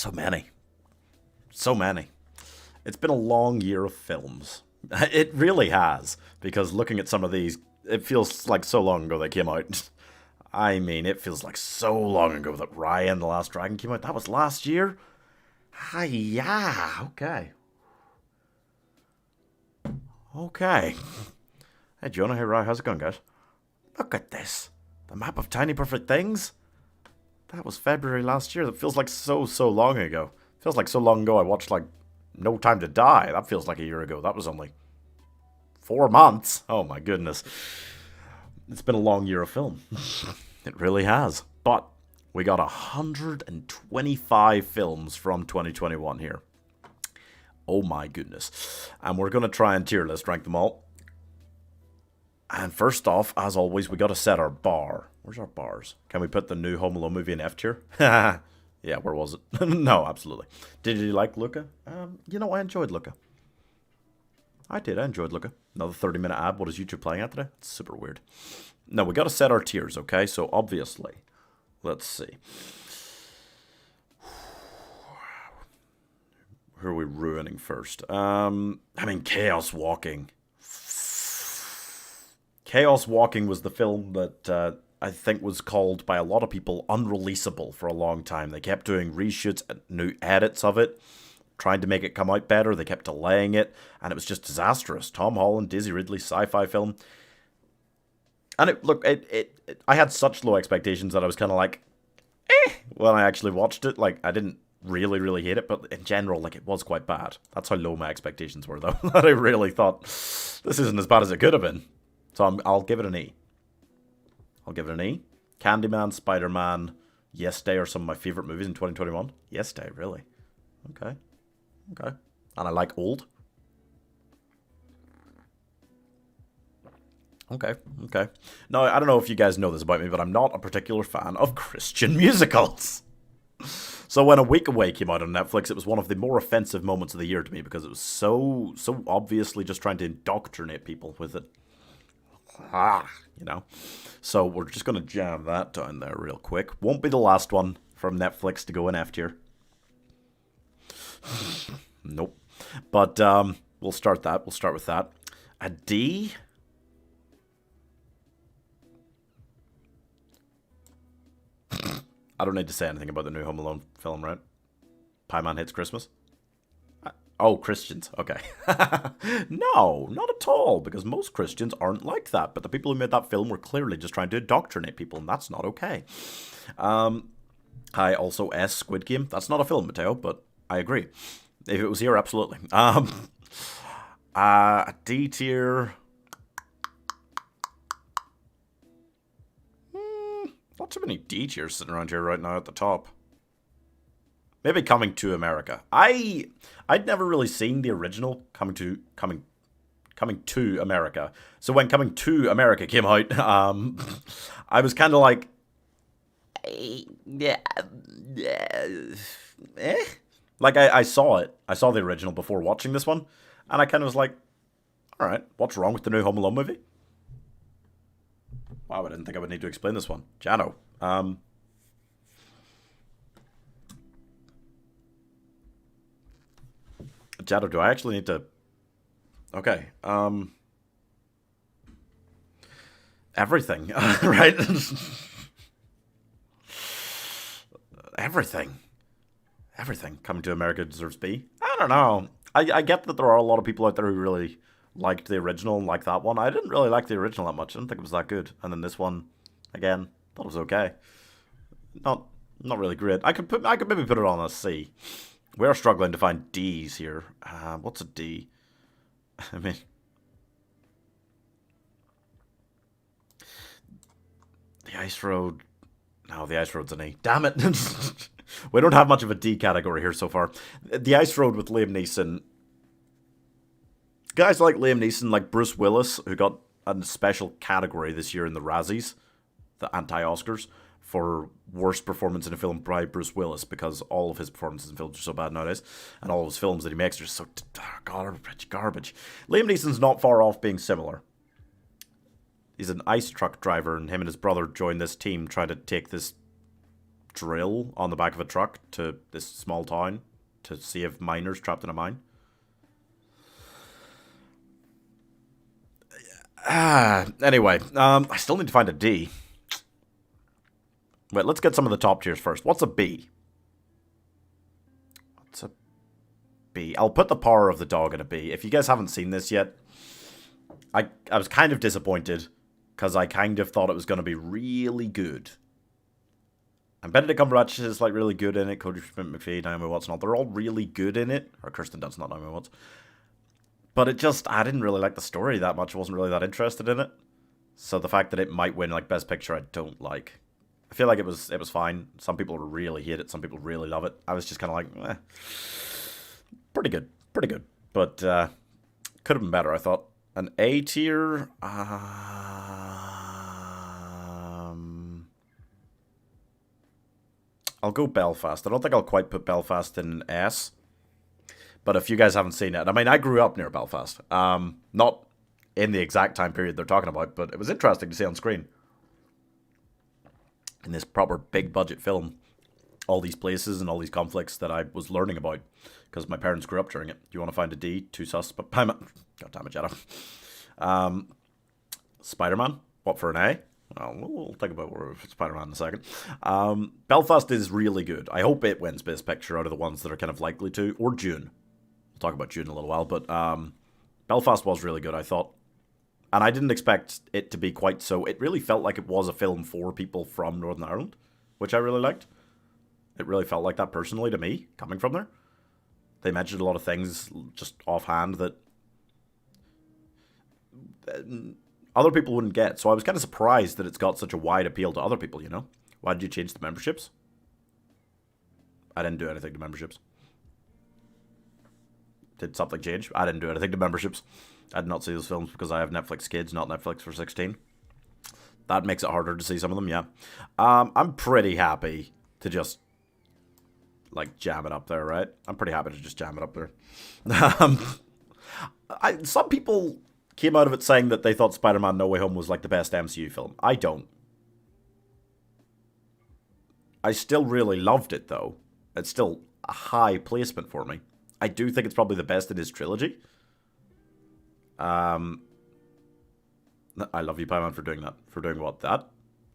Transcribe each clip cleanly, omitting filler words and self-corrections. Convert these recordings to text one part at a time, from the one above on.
So many. So many. It's been a long year of films. It really has. Because looking at some of these, it feels like so long ago they came out. I mean, it feels like so long ago that Ryan the Last Dragon came out. That was last year? Yeah, okay. Okay. Hey, Jonah, hey, Ryan, how's it going, guys? Look at this. The map of tiny perfect things? That was February last year. That feels like so long ago. Feels like so long ago I watched, like, No Time to Die. That feels like a year ago. That was only 4 months. Oh, my goodness. It's been a long year of film. It really has. But we got 125 films from 2021 here. Oh my goodness. And we're going to try and tier list rank them all. And first off, as always, we got to set our bar. Where's our bars? Can we put the new Home Alone movie in F tier? Yeah, where was it? No, absolutely. Did you like Luca? I enjoyed Luca. I did. I enjoyed Luca. Another 30-minute ad. What is YouTube playing at today? It's super weird. No, we got to set our tiers, okay? So obviously, let's see. Who are we ruining first? Chaos Walking. Chaos Walking was the film that I think was called by a lot of people unreleasable for a long time. They kept doing reshoots and new edits of it, trying to make it come out better. They kept delaying it, and it was just disastrous. Tom Holland, Daisy Ridley, sci-fi film. And I had such low expectations that I was kind of like, when I actually watched it. Like, I didn't really hate it, but in general, like, it was quite bad. That's how low my expectations were, though. That I really thought, this isn't as bad as it could have been. So I'll give it an E. I'll give it an E. Candyman, Spider-Man, Yes Day are some of my favorite movies in 2021. Yes Day, really? Okay. And I like Old. Okay. Now, I don't know if you guys know this about me, but I'm not a particular fan of Christian musicals. So when A Week Away came out on Netflix, it was one of the more offensive moments of the year to me because it was so obviously just trying to indoctrinate people with it. So we're just going to jam that down there real quick. Won't be the last one from Netflix to go in F tier. Nope. But we'll start that. We'll start with that. A D. I don't need to say anything about the new Home Alone film, right? Pieman Hits Christmas. Oh, Christians. Okay. No, not at all, because most Christians aren't like that. But the people who made that film were clearly just trying to indoctrinate people, and that's not okay. I also S Squid Game. That's not a film, Mateo, but I agree. If it was here, absolutely. D tier. Not too many D tiers sitting around here right now at the top. Maybe Coming to America. I'd never really seen the original Coming to America. So when Coming to America came out, I was kind of like, Like I saw it. I saw the original before watching this one, and I kind of was like, all right, what's wrong with the new Home Alone movie? Wow, I didn't think I would need to explain this one. Jano. Jado, do I actually need to... Okay. Everything, right? Everything. Coming to America deserves B. I don't know. I get that there are a lot of people out there who really liked the original and like that one. I didn't really like the original that much. I didn't think it was that good. And then this one, again, thought it was okay. Not really great. I could maybe put it on a C. We are struggling to find D's here. What's a D? I mean, the Ice Road. No, the Ice Road's an E. Damn it! We don't have much of a D category here so far. The Ice Road with Liam Neeson. Guys like Liam Neeson, like Bruce Willis, who got a special category this year in the Razzies, the anti-Oscars, for worst performance in a film by Bruce Willis, because all of his performances in films are so bad nowadays, and all of his films that he makes are so garbage. Liam Neeson's not far off being similar. He's an ice truck driver, and him and his brother join this team trying to take this drill on the back of a truck to this small town to save miners trapped in a mine. Anyway, I still need to find a D. Wait, let's get some of the top tiers first. What's a B? What's a B? I'll put The Power of the Dog in a B. If you guys haven't seen this yet, I was kind of disappointed because I kind of thought it was going to be really good. And Benedict Cumberbatch is like really good in it. Cody McPhee, Naomi Watts, they're all really good in it. Or Kirsten Dunst, not Naomi Watts. But I didn't really like the story that much. I wasn't really that interested in it. So the fact that it might win like Best Picture, I don't like. I feel like it was fine. Some people really hate it. Some people really love it. I was just kind of like, pretty good. But could have been better, I thought. An A tier. I'll go Belfast. I don't think I'll quite put Belfast in S. But if you guys haven't seen it, I mean, I grew up near Belfast. Not in the exact time period they're talking about, but it was interesting to see on screen. In this proper big budget film, all these places and all these conflicts that I was learning about because my parents grew up during it. Do you want to find a D? Too sus, but Pieman. God damn it, Jetta. Spider-Man. What for an A? Well, we'll think about Spider-Man in a second. Belfast is really good. I hope it wins Best Picture out of the ones that are kind of likely to. Or June. We'll talk about June in a little while. But Belfast was really good, I thought. And I didn't expect it to be quite so. It really felt like it was a film for people from Northern Ireland, which I really liked. It really felt like that personally to me, coming from there. They mentioned a lot of things just offhand that other people wouldn't get. So I was kind of surprised that it's got such a wide appeal to other people, you know? Why did you change the memberships? I didn't do anything to memberships. Did something change? I didn't do anything to memberships. I did not see those films because I have Netflix Kids, not Netflix for 16. That makes it harder to see some of them, yeah. I'm pretty happy to just, like, jam it up there, right? I'm pretty happy to just jam it up there. Some people came out of it saying that they thought Spider-Man No Way Home was, like, the best MCU film. I don't. I still really loved it, though. It's still a high placement for me. I do think it's probably the best in his trilogy. I love you, Pieman, for doing that. For doing what? That?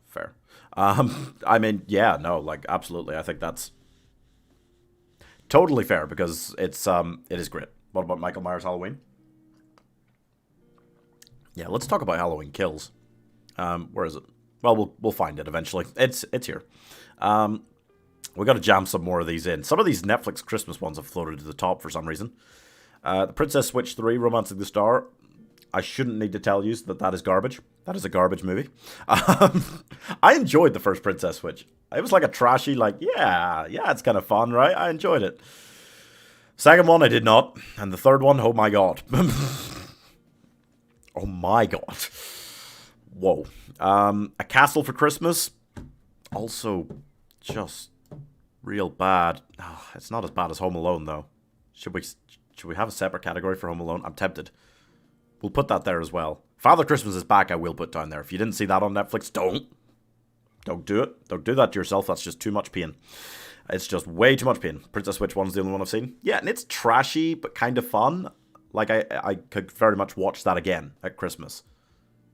Fair. I mean, yeah, no, like, absolutely. I think that's totally fair because it is great. What about Michael Myers Halloween? Yeah, let's talk about Halloween Kills. Where is it? Well, we'll find it eventually. It's here. We got to jam some more of these in. Some of these Netflix Christmas ones have floated to the top for some reason. The Princess Switch 3, Romancing the Star. I shouldn't need to tell you that is garbage. That is a garbage movie. I enjoyed the first Princess Switch. It was like a trashy, like, yeah, it's kind of fun, right? I enjoyed it. Second one, I did not. And the third one, oh my god. Oh my god. Whoa. A Castle for Christmas. Also, just real bad. Oh, it's not as bad as Home Alone, though. Should we have a separate category for Home Alone? I'm tempted. We'll put that there as well. Father Christmas is Back, I will put down there. If you didn't see that on Netflix, don't do it. Don't do that to yourself. That's just too much pain. It's just way too much pain. Princess Switch 1's the only one I've seen. Yeah, and it's trashy, but kind of fun. Like, I could very much watch that again at Christmas.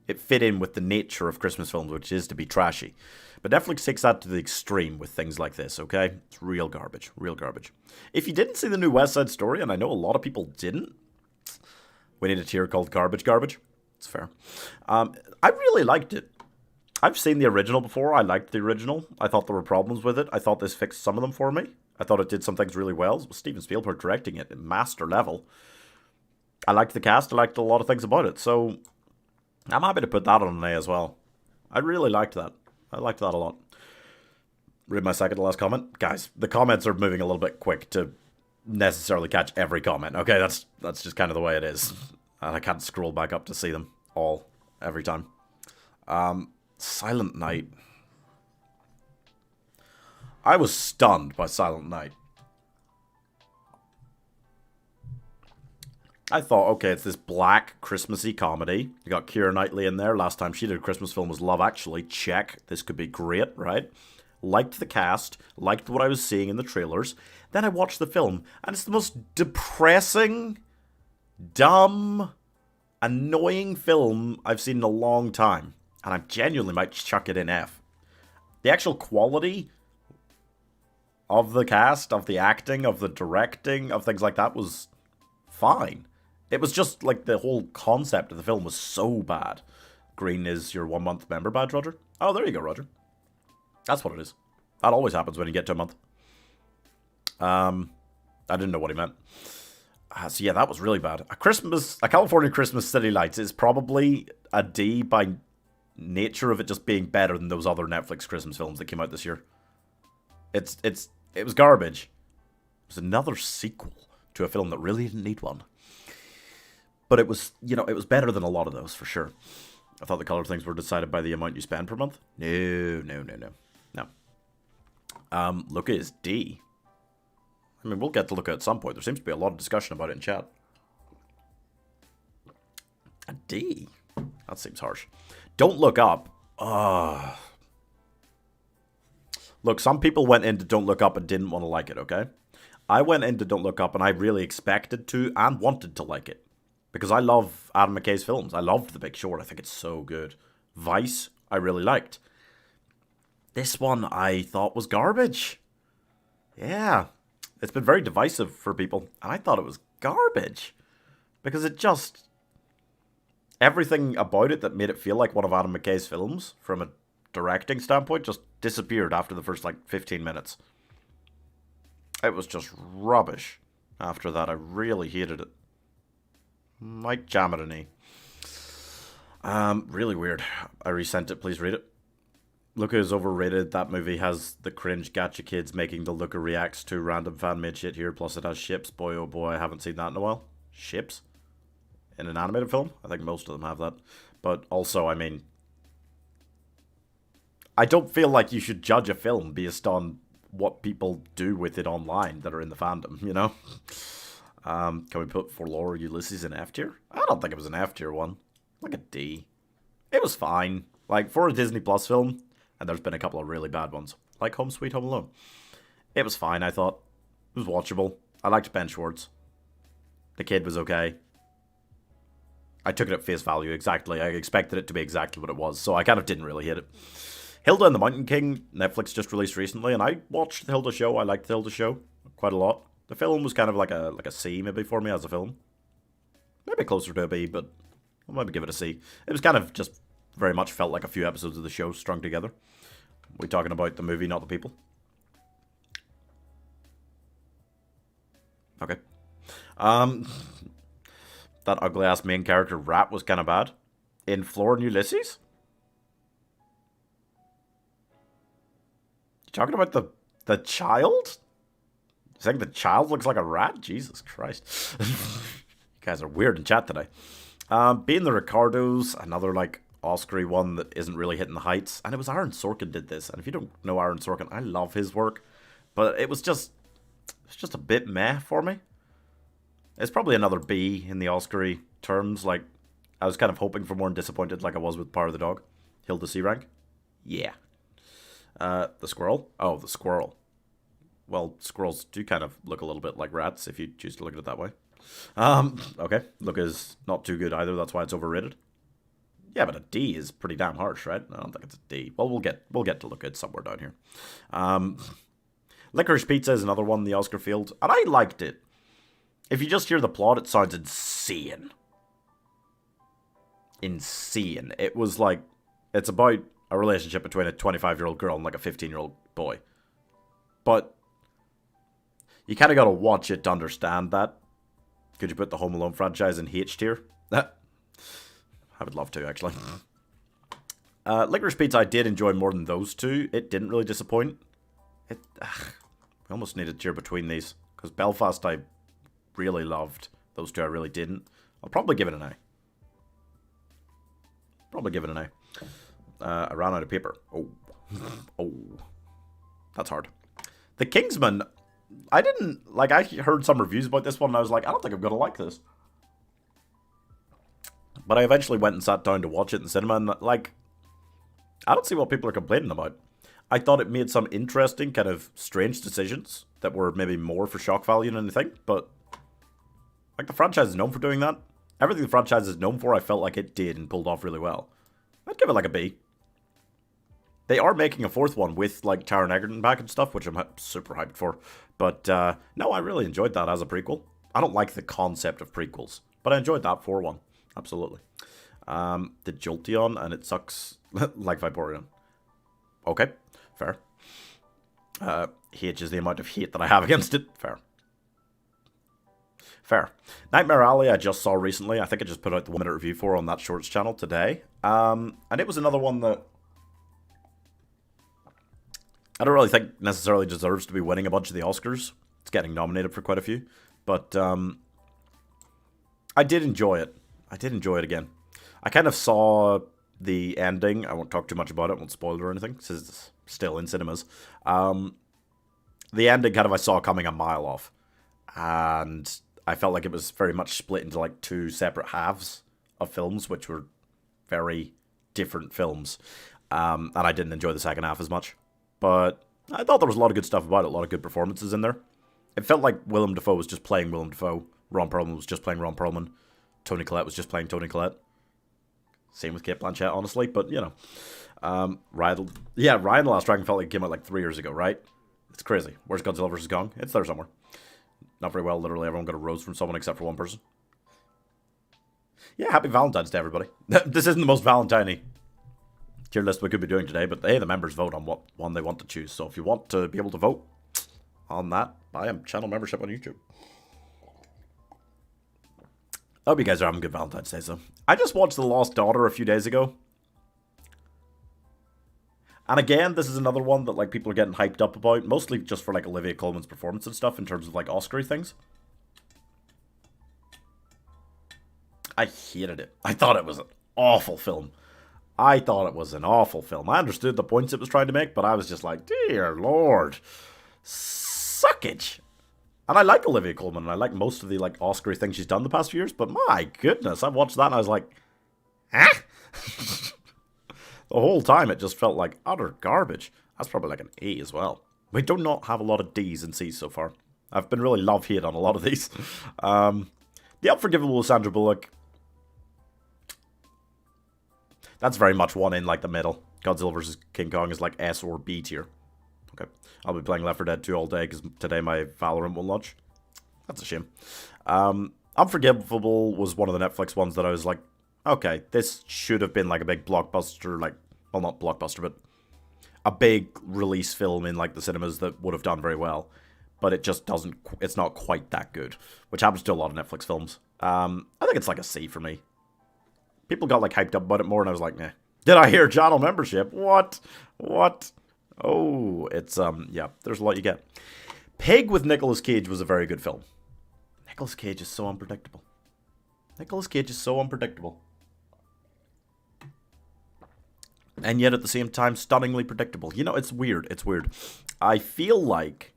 It fit in with the nature of Christmas films, which is to be trashy. But Netflix takes that to the extreme with things like this, okay? It's real garbage. Real garbage. If you didn't see the new West Side Story, and I know a lot of people didn't, we need a tier called Garbage. It's fair. I really liked it. I've seen the original before. I liked the original. I thought there were problems with it. I thought this fixed some of them for me. I thought it did some things really well. It was Steven Spielberg directing it at master level. I liked the cast. I liked a lot of things about it. So I'm happy to put that on an A as well. I really liked that. I liked that a lot. Read my second to last comment. Guys, the comments are moving a little bit quick to necessarily catch every comment. Okay, that's just kind of the way it is. And I can't scroll back up to see them all every time. Silent Night. I was stunned by Silent Night. I thought, okay, it's this black Christmassy comedy. You got Keira Knightley in there. Last time she did a Christmas film was Love Actually. Check. This could be great, right? liked the cast, liked what I was seeing in the trailers. Then I watched the film, and it's the most depressing, dumb, annoying film I've seen in a long time. And I genuinely might chuck it in F. The actual quality of the cast, of the acting, of the directing, of things like that was fine. It was just like the whole concept of the film was so bad. Green is your 1 month member badge, Roger. Oh, there you go, Roger. That's what it is. That always happens when you get to a month. I didn't know what he meant. So yeah, that was really bad. A California Christmas City Lights is probably a D by nature of it just being better than those other Netflix Christmas films that came out this year. It was garbage. It was another sequel to a film that really didn't need one. But it was, it was better than a lot of those, for sure. I thought the color things were decided by the amount you spend per month. No. Luca is D. I mean, we'll get to Luca at some point. There seems to be a lot of discussion about it in chat. A D? That seems harsh. Don't Look Up. Look, some people went into Don't Look Up and didn't want to like it, okay? I went into Don't Look Up and I really expected to and wanted to like it. Because I love Adam McKay's films. I loved The Big Short. I think it's so good. Vice, I really liked. This one I thought was garbage. Yeah. It's been very divisive for people. And I thought it was garbage. Because it just... everything about it that made it feel like one of Adam McKay's films, from a directing standpoint, just disappeared after the first, 15 minutes. It was just rubbish. After that, I really hated it. Might jam it a knee. Really weird. I resent it. Please read it. Luca is overrated. That movie has the cringe gacha kids making the Luca reacts to random fan-made shit here. Plus it has ships. Boy, oh boy, I haven't seen that in a while. Ships? In an animated film? I think most of them have that. But also, I mean... I don't feel like you should judge a film based on what people do with it online that are in the fandom, you know? Can we put For Laura Ulysses in F tier? I don't think it was an F tier one. Like a D. It was fine. Like, for a Disney Plus film, and there's been a couple of really bad ones, like Home Sweet Home Alone. It was fine, I thought. It was watchable. I liked Ben Schwartz. The kid was okay. I took it at face value, exactly. I expected it to be exactly what it was, so I kind of didn't really hate it. Hilda and the Mountain King, Netflix just released recently, and I watched the Hilda show. I liked the Hilda show quite a lot. The film was kind of like a C maybe for me as a film. Maybe closer to a B, but I'll maybe give it a C. It was kind of just very much felt like a few episodes of the show strung together. We're talking about the movie, not the people. Okay. That ugly-ass main character rat was kind of bad. In Flora and Ulysses? You talking about the child? You think the child looks like a rat? Jesus Christ. You guys are weird in chat today. Being the Ricardos, another Oscar-y one that isn't really hitting the heights. And it was Aaron Sorkin did this. And if you don't know Aaron Sorkin, I love his work. But it was just a bit meh for me. It's probably another B in the Oscar-y terms. I was kind of hoping for more and disappointed like I was with Power of the Dog. Hilda C rank? Yeah. The squirrel? Oh, the squirrel. Well, squirrels do kind of look a little bit like rats if you choose to look at it that way. Okay. Look is not too good either. That's why it's overrated. Yeah, but a D is pretty damn harsh, right? I don't think it's a D. Well, we'll get to look good somewhere down here. Licorice Pizza is another one in the Oscar field, and I liked it. If you just hear the plot, it sounds insane. Insane. It was it's about a relationship between a 25-year-old girl and a 15-year-old boy. But you kind of got to watch it to understand that. Could you put the Home Alone franchise in H tier? I would love to, actually. Licorice Pizza I did enjoy more than those two. It didn't really disappoint. We almost need a tier between these. Because Belfast I really loved. Those two I really didn't. I'll probably give it an A. I ran out of paper. Oh. That's hard. The Kingsman, I didn't, I heard some reviews about this one and I was like, I don't think I'm going to like this. But I eventually went and sat down to watch it in the cinema and, I don't see what people are complaining about. I thought it made some interesting, kind of strange decisions that were maybe more for shock value than anything, but like the franchise is known for doing that. Everything the franchise is known for, I felt like it did and pulled off really well. I'd give it like a B. They are making a fourth one with like Taron Egerton back and stuff, which I'm super hyped for. But no, I really enjoyed that as a prequel. I don't like the concept of prequels, but I enjoyed that for one. Absolutely. The Jolteon, and it sucks like Vaporeon. Okay, fair. H is the amount of hate that I have against it. Fair. Fair. Nightmare Alley I just saw recently. I think I just put out the 1 minute review for on that Shorts channel today. And it was another one that I don't really think necessarily deserves to be winning a bunch of the Oscars. It's getting nominated for quite a few. But I did enjoy it. I did enjoy it again. I kind of saw the ending. I won't talk too much about it. I won't spoil it or anything. This is still in cinemas. The ending kind of I saw coming a mile off. And I felt like it was very much split into like two separate halves of films, which were very different films. And I didn't enjoy the second half as much. But I thought there was a lot of good stuff about it, a lot of good performances in there. It felt like Willem Dafoe was just playing Willem Dafoe. Ron Perlman was just playing Ron Perlman. Toni Collette was just playing Toni Collette. Same with Cate Blanchett, honestly, but, you know. Ryan the Last Dragon felt like it came out like 3 years ago, right? It's crazy. Where's Godzilla vs. Kong? It's there somewhere. Not very well, literally everyone got a rose from someone except for one person. Yeah, happy Valentine's Day, everybody. This isn't the most Valentine-y tier list we could be doing today, but hey, the members vote on what one they want to choose. So if you want to be able to vote on that, buy a channel membership on YouTube. I hope you guys are having good Valentine's Day, so. I just watched The Lost Daughter a few days ago. And again, this is another one that like people are getting hyped up about, mostly just for like Olivia Colman's performance and stuff in terms of like Oscar things. I hated it. I thought it was an awful film. I thought it was an awful film. I understood the points it was trying to make, but I was just like, dear Lord, suckage. And I like Olivia Colman, and I like most of the like Oscar things she's done the past few years, but my goodness, I watched that and I was like, ah? The whole time it just felt like utter garbage. That's probably like an A as well. We do not have a lot of D's and C's so far. I've been really love-hate on a lot of these. The Unforgivable Sandra Bullock. That's very much one in like the middle. Godzilla vs. King Kong is like S or B tier. Okay. I'll be playing Left 4 Dead 2 all day because today my Valorant will launch. That's a shame. Unforgivable was one of the Netflix ones that I was like, okay, this should have been like a big blockbuster, like, well, not blockbuster, but a big release film in like the cinemas that would have done very well. But it just doesn't, it's not quite that good, which happens to a lot of Netflix films. I think it's like a C for me. People got like hyped up about it more and I was like, nah. Did I hear channel membership? What? Oh, it's, yeah, there's a lot you get. Pig with Nicolas Cage was a very good film. Nicolas Cage is so unpredictable. And yet at the same time, stunningly predictable. You know, it's weird. I feel like,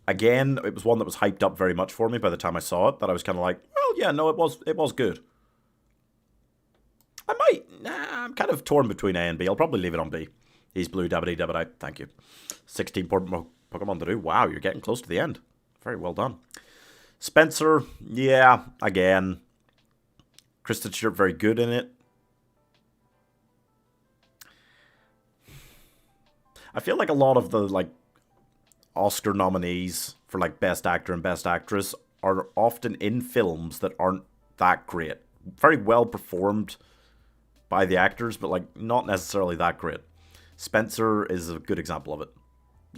again, it was one that was hyped up very much for me by the time I saw it, that I was kind of like, well, yeah, no, it was good. I'm kind of torn between A and B. I'll probably leave it on B. He's blue, dabbity, thank you. 16 Pokemon to do. Wow, you're getting close to the end. Very well done. Spencer, yeah, again. Kristen Stewart, very good in it. I feel like a lot of the, like, Oscar nominees for, like, Best Actor and Best Actress are often in films that aren't that great. Very well performed by the actors, but, like, not necessarily that great. Spencer is a good example of it.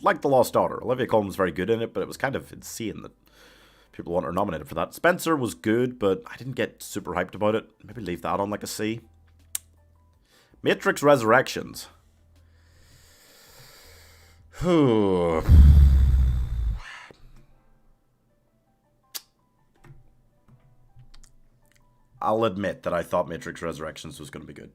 Like The Lost Daughter. Olivia Colman was very good in it, but it was kind of insane that people want her nominated for that. Spencer was good, but I didn't get super hyped about it. Maybe leave that on like a C. Matrix Resurrections. I'll admit that I thought Matrix Resurrections was going to be good.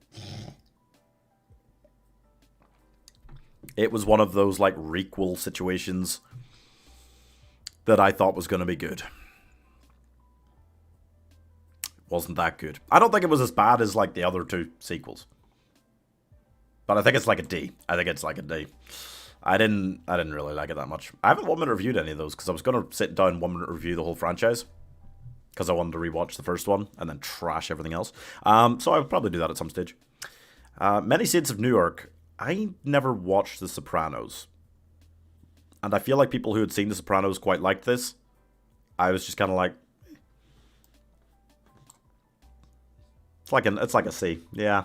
It was one of those, like, requel situations that I thought was going to be good. Wasn't that good. I don't think it was as bad as, like, the other two sequels. But I think it's like a D. I think it's like a D. I didn't really like it that much. I haven't 1 minute reviewed any of those because I was gonna sit down 1 minute review the whole franchise because I wanted to rewatch the first one and then trash everything else. So I would probably do that at some stage. Many Saints of Newark. I never watched The Sopranos, and I feel like people who had seen The Sopranos quite liked this. I was just kind of like, it's like a C. Yeah.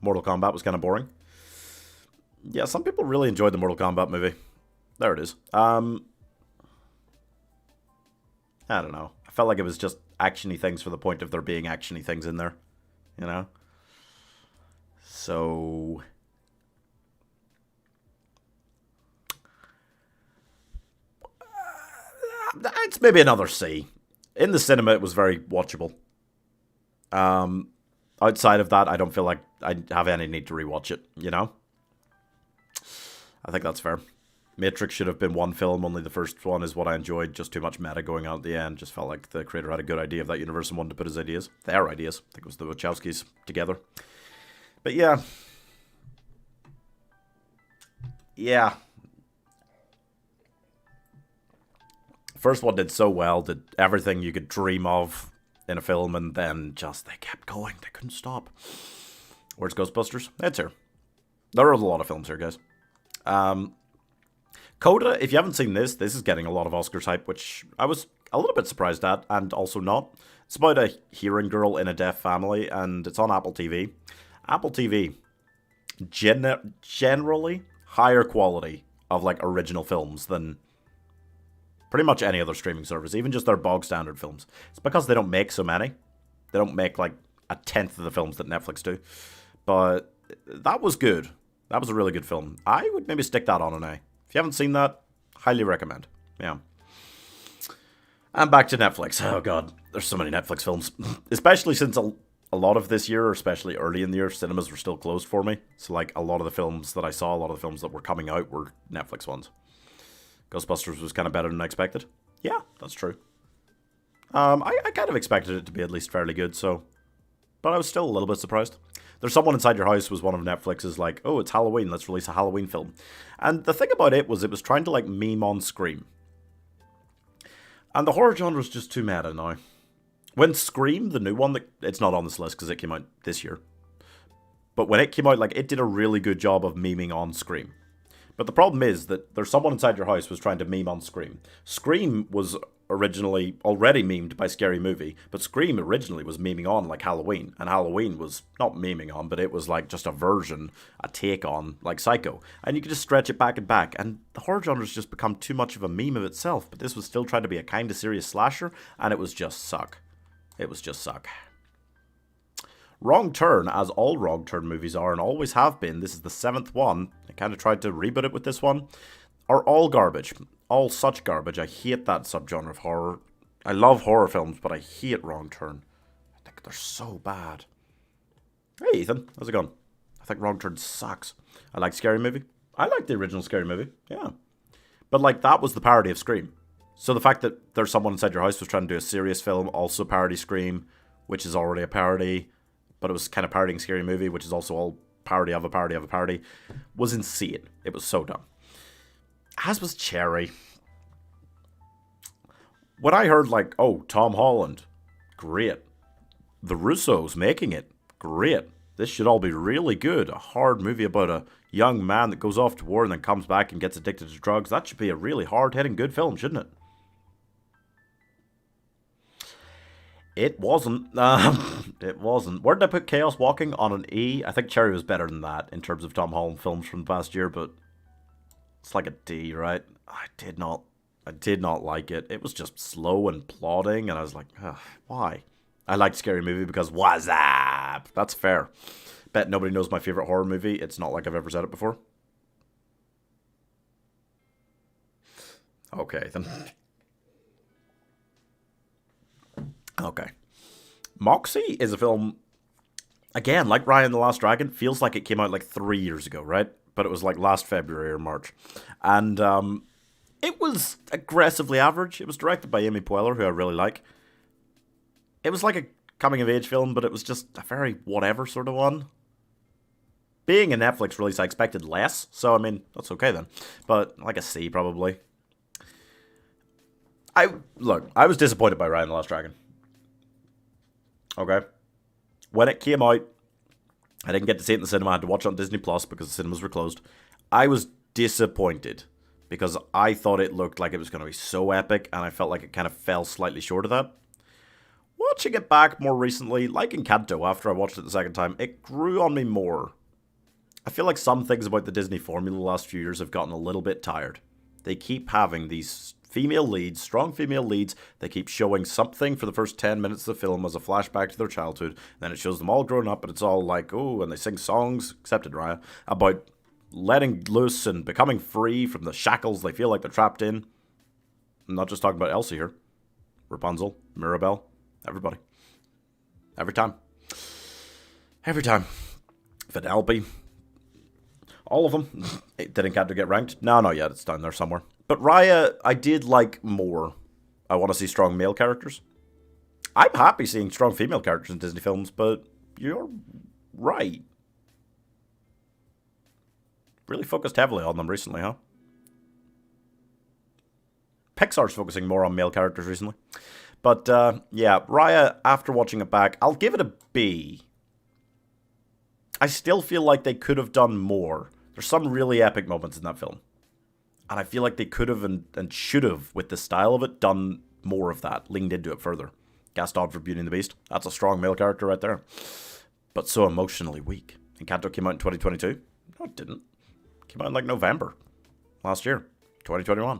Mortal Kombat was kind of boring. Yeah, some people really enjoyed the Mortal Kombat movie. There it is. I don't know. I felt like it was just actiony things for the point of there being actiony things in there. You know? So... it's maybe another C. In the cinema, it was very watchable. Outside of that, I don't feel like I have any need to rewatch it, you know? I think that's fair. Matrix should have been one film, only the first one is what I enjoyed. Just too much meta going on at the end. Just felt like the creator had a good idea of that universe and wanted to put his ideas. Their ideas. I think it was the Wachowskis together. But yeah. Yeah. First one did so well, did everything you could dream of in a film, and then just they kept going. They couldn't stop. Where's Ghostbusters? It's here. There are a lot of films here, guys. Coda, if you haven't seen this is getting a lot of Oscars hype, which I was a little bit surprised at, and also not. It's about a hearing girl in a deaf family, and it's on Apple TV. Apple TV, generally higher quality of like original films than pretty much any other streaming service, even just their bog standard films. It's because they don't make so many. They don't make like a tenth of the films that Netflix do. But that was good. That was a really good film. I would maybe stick that on an A. If you haven't seen that, highly recommend. Yeah. And back to Netflix. Oh god, there's so many Netflix films. Especially since a lot of this year, or especially early in the year, cinemas were still closed for me. So like a lot of the films that I saw, a lot of the films that were coming out were Netflix ones. Ghostbusters was kind of better than I expected. Yeah, that's true. I kind of expected it to be at least fairly good, so... But I was still a little bit surprised. There's Someone Inside Your House was one of Netflix's like, oh, it's Halloween, let's release a Halloween film. And the thing about it was trying to like meme on Scream. And the horror genre is just too meta now. When Scream, the new one, it's not on this list because it came out this year. But when it came out, like, it did a really good job of memeing on Scream. But the problem is that There's Someone Inside Your House was trying to meme on Scream. Scream was originally already memed by Scary Movie, but Scream originally was memeing on like Halloween, and Halloween was not memeing on, but it was like just a version, a take on like Psycho, and you could just stretch it back and back, and the horror genre's just become too much of a meme of itself. But this was still trying to be a kind of serious slasher, and it was just suck. It was just suck. Wrong Turn, as all Wrong Turn movies are and always have been, this is the 7th one, I kind of tried to reboot it with this one, are all garbage. All such garbage. I hate that subgenre of horror. I love horror films, but I hate Wrong Turn. I think they're so bad. Hey, Ethan. How's it going? I think Wrong Turn sucks. I like Scary Movie. I like the original Scary Movie. Yeah. But, like, that was the parody of Scream. So the fact that There's Someone Inside Your House was trying to do a serious film, also parody Scream, which is already a parody, but it was kind of parodying Scary Movie, which is also all parody of a parody of a parody, was insane. It was so dumb. As was Cherry. When I heard, like, oh, Tom Holland, great. The Russos making it, great. This should all be really good. A hard movie about a young man that goes off to war and then comes back and gets addicted to drugs. That should be a really hard-hitting good film, shouldn't it? It wasn't. It wasn't. Where did I put Chaos Walking? On an E? I think Cherry was better than that in terms of Tom Holland films from the past year, but it's like a D, right? I did not like it. It was just slow and plodding, and I was like, why? I liked Scary Movie because what's up? That's fair. Bet nobody knows my favorite horror movie. It's not like I've ever said it before. Okay, then. Okay. Moxie is a film, again, like Raya and the Last Dragon, feels like it came out like 3 years ago, right? But it was like last February or March. And it was aggressively average. It was directed by Amy Poehler, who I really like. It was like a coming-of-age film, but it was just a very whatever sort of one. being a Netflix release, I expected less. So, I mean, that's okay then. But, like a C, probably. Look, I was disappointed by Raya and the Last Dragon. Okay? When it came out, I didn't get to see it in the cinema. I had to watch it on Disney Plus because the cinemas were closed. I was disappointed because I thought it looked like it was going to be so epic, and I felt like it kind of fell slightly short of that. Watching it back more recently, like Encanto, after I watched it the second time, it grew on me more. I feel like some things about the Disney formula the last few years have gotten a little bit tired. They keep having these female leads, strong female leads. They keep showing something for the first 10 minutes of the film as a flashback to their childhood. Then it shows them all grown up, and it's all like, oh, and they sing songs, except in Raya, about letting loose and becoming free from the shackles they feel like they're trapped in. I'm not just talking about Elsa here. Rapunzel, Mirabelle, everybody. Every time. Every time. Vanellope. All of them. It didn't get to get ranked. No, not yet. It's down there somewhere. But Raya, I did like more. I want to see strong male characters. I'm happy seeing strong female characters in Disney films, but you're right. Really focused heavily on them recently, huh? Pixar's focusing more on male characters recently. But, yeah, Raya, after watching it back, I'll give it a B. I still feel like they could have done more. There's some really epic moments in that film. And I feel like they could have and should have, with the style of it, done more of that, leaned into it further. Gaston for Beauty and the Beast. That's a strong male character right there. But so emotionally weak. Encanto came out in 2022. No, it didn't. It came out in like November last year, 2021.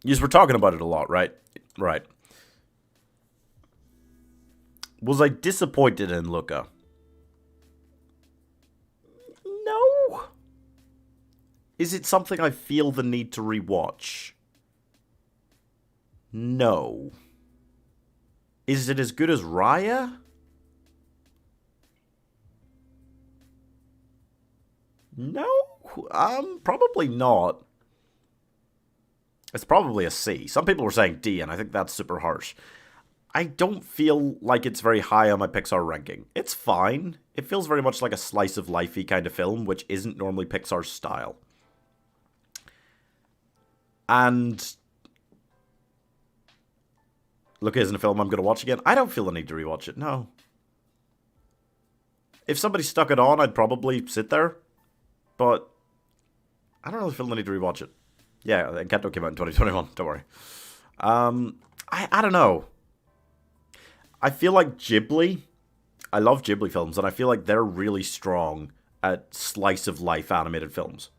You were talking about it a lot, right? Right. Was I disappointed in Luca? No. Is it something I feel the need to rewatch? No. Is it as good as Raya? No. Probably not. It's probably a C. Some people were saying D, and I think that's super harsh. I don't feel like it's very high on my Pixar ranking. It's fine. It feels very much like a slice of life-y kind of film, which isn't normally Pixar's style. And look, isn't a film I'm going to watch again. I don't feel the need to rewatch it, no. If somebody stuck it on, I'd probably sit there. But I don't really feel the need to rewatch it. Yeah, Encanto came out in 2021, don't worry. I don't know. I feel like Ghibli, I love Ghibli films, and I feel like they're really strong at slice-of-life animated films.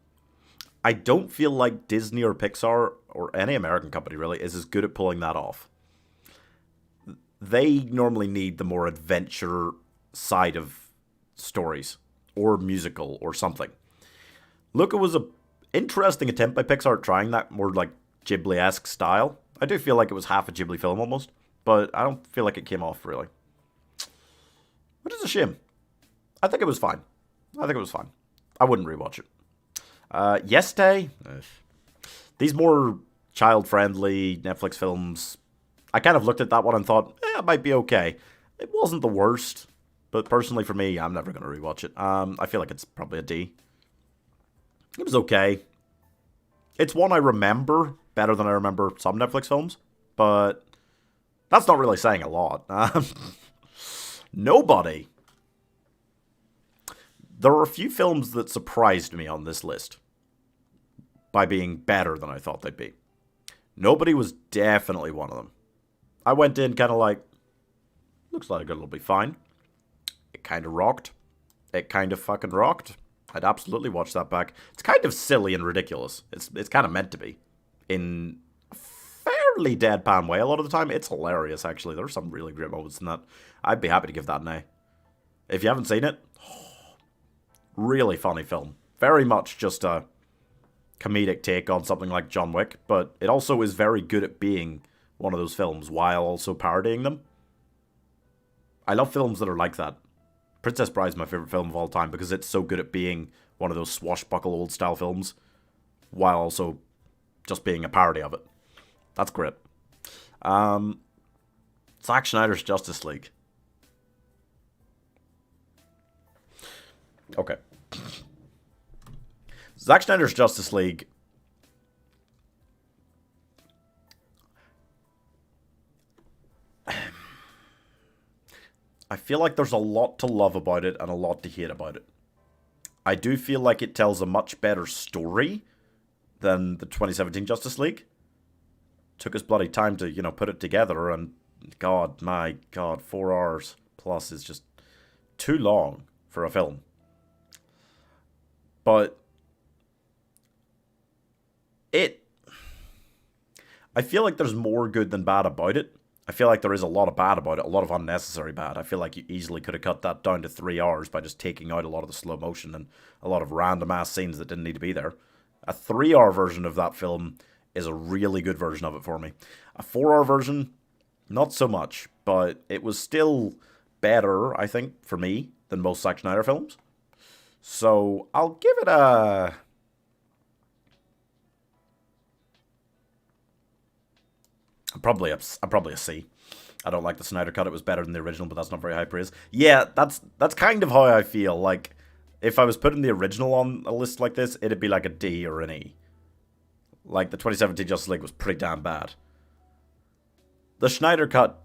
I don't feel like Disney or Pixar, or any American company really, is as good at pulling that off. They normally need the more adventure side of stories, or musical, or something. Luca was a interesting attempt by Pixar at trying that more like Ghibli-esque style. I do feel like it was half a Ghibli film almost, but I don't feel like it came off really. Which is a shame. I think it was fine. I wouldn't rewatch it. Yes Day. These more child-friendly Netflix films, I kind of looked at that one and thought, it might be okay. It wasn't the worst, but personally for me, I'm never going to rewatch it. I feel like it's probably a D. It was okay. It's one I remember better than I remember some Netflix films, but that's not really saying a lot. Nobody. There are a few films that surprised me on this list by being better than I thought they'd be. Nobody was definitely one of them. I went in kind of like, looks like it'll be fine. It kind of rocked. It kind of fucking rocked. I'd absolutely watch that back. It's kind of silly and ridiculous. It's kind of meant to be. In a fairly deadpan way a lot of the time. It's hilarious, actually. There's some really great moments in that. I'd be happy to give that an A. If you haven't seen it, really funny film. Very much just a comedic take on something like John Wick, but it also is very good at being one of those films while also parodying them. I love films that are like that. Princess Bride is my favorite film of all time because it's so good at being one of those swashbuckle old style films while also just being a parody of it. That's great. Zack Snyder's Justice League. Okay. Zack Snyder's Justice League. I feel like there's a lot to love about it and a lot to hate about it. I do feel like it tells a much better story than the 2017 Justice League. Took us bloody time to, put it together, and God, my God, 4 hours plus is just too long for a film. But it, I feel like there's more good than bad about it. I feel like there is a lot of bad about it, a lot of unnecessary bad. I feel like you easily could have cut that down to 3 hours by just taking out a lot of the slow motion and a lot of random ass scenes that didn't need to be there. A 3 hour version of that film is a really good version of it for me. A 4 hour version, not so much, but it was still better, I think, for me than most Zack Snyder films. So I'll give it probably a C. I don't like the Snyder cut. It was better than the original, but that's not very high praise. Yeah, that's kind of how I feel. Like, if I was putting the original on a list like this, it'd be like a D or an E. Like, the 2017 Justice League was pretty damn bad. The Snyder cut,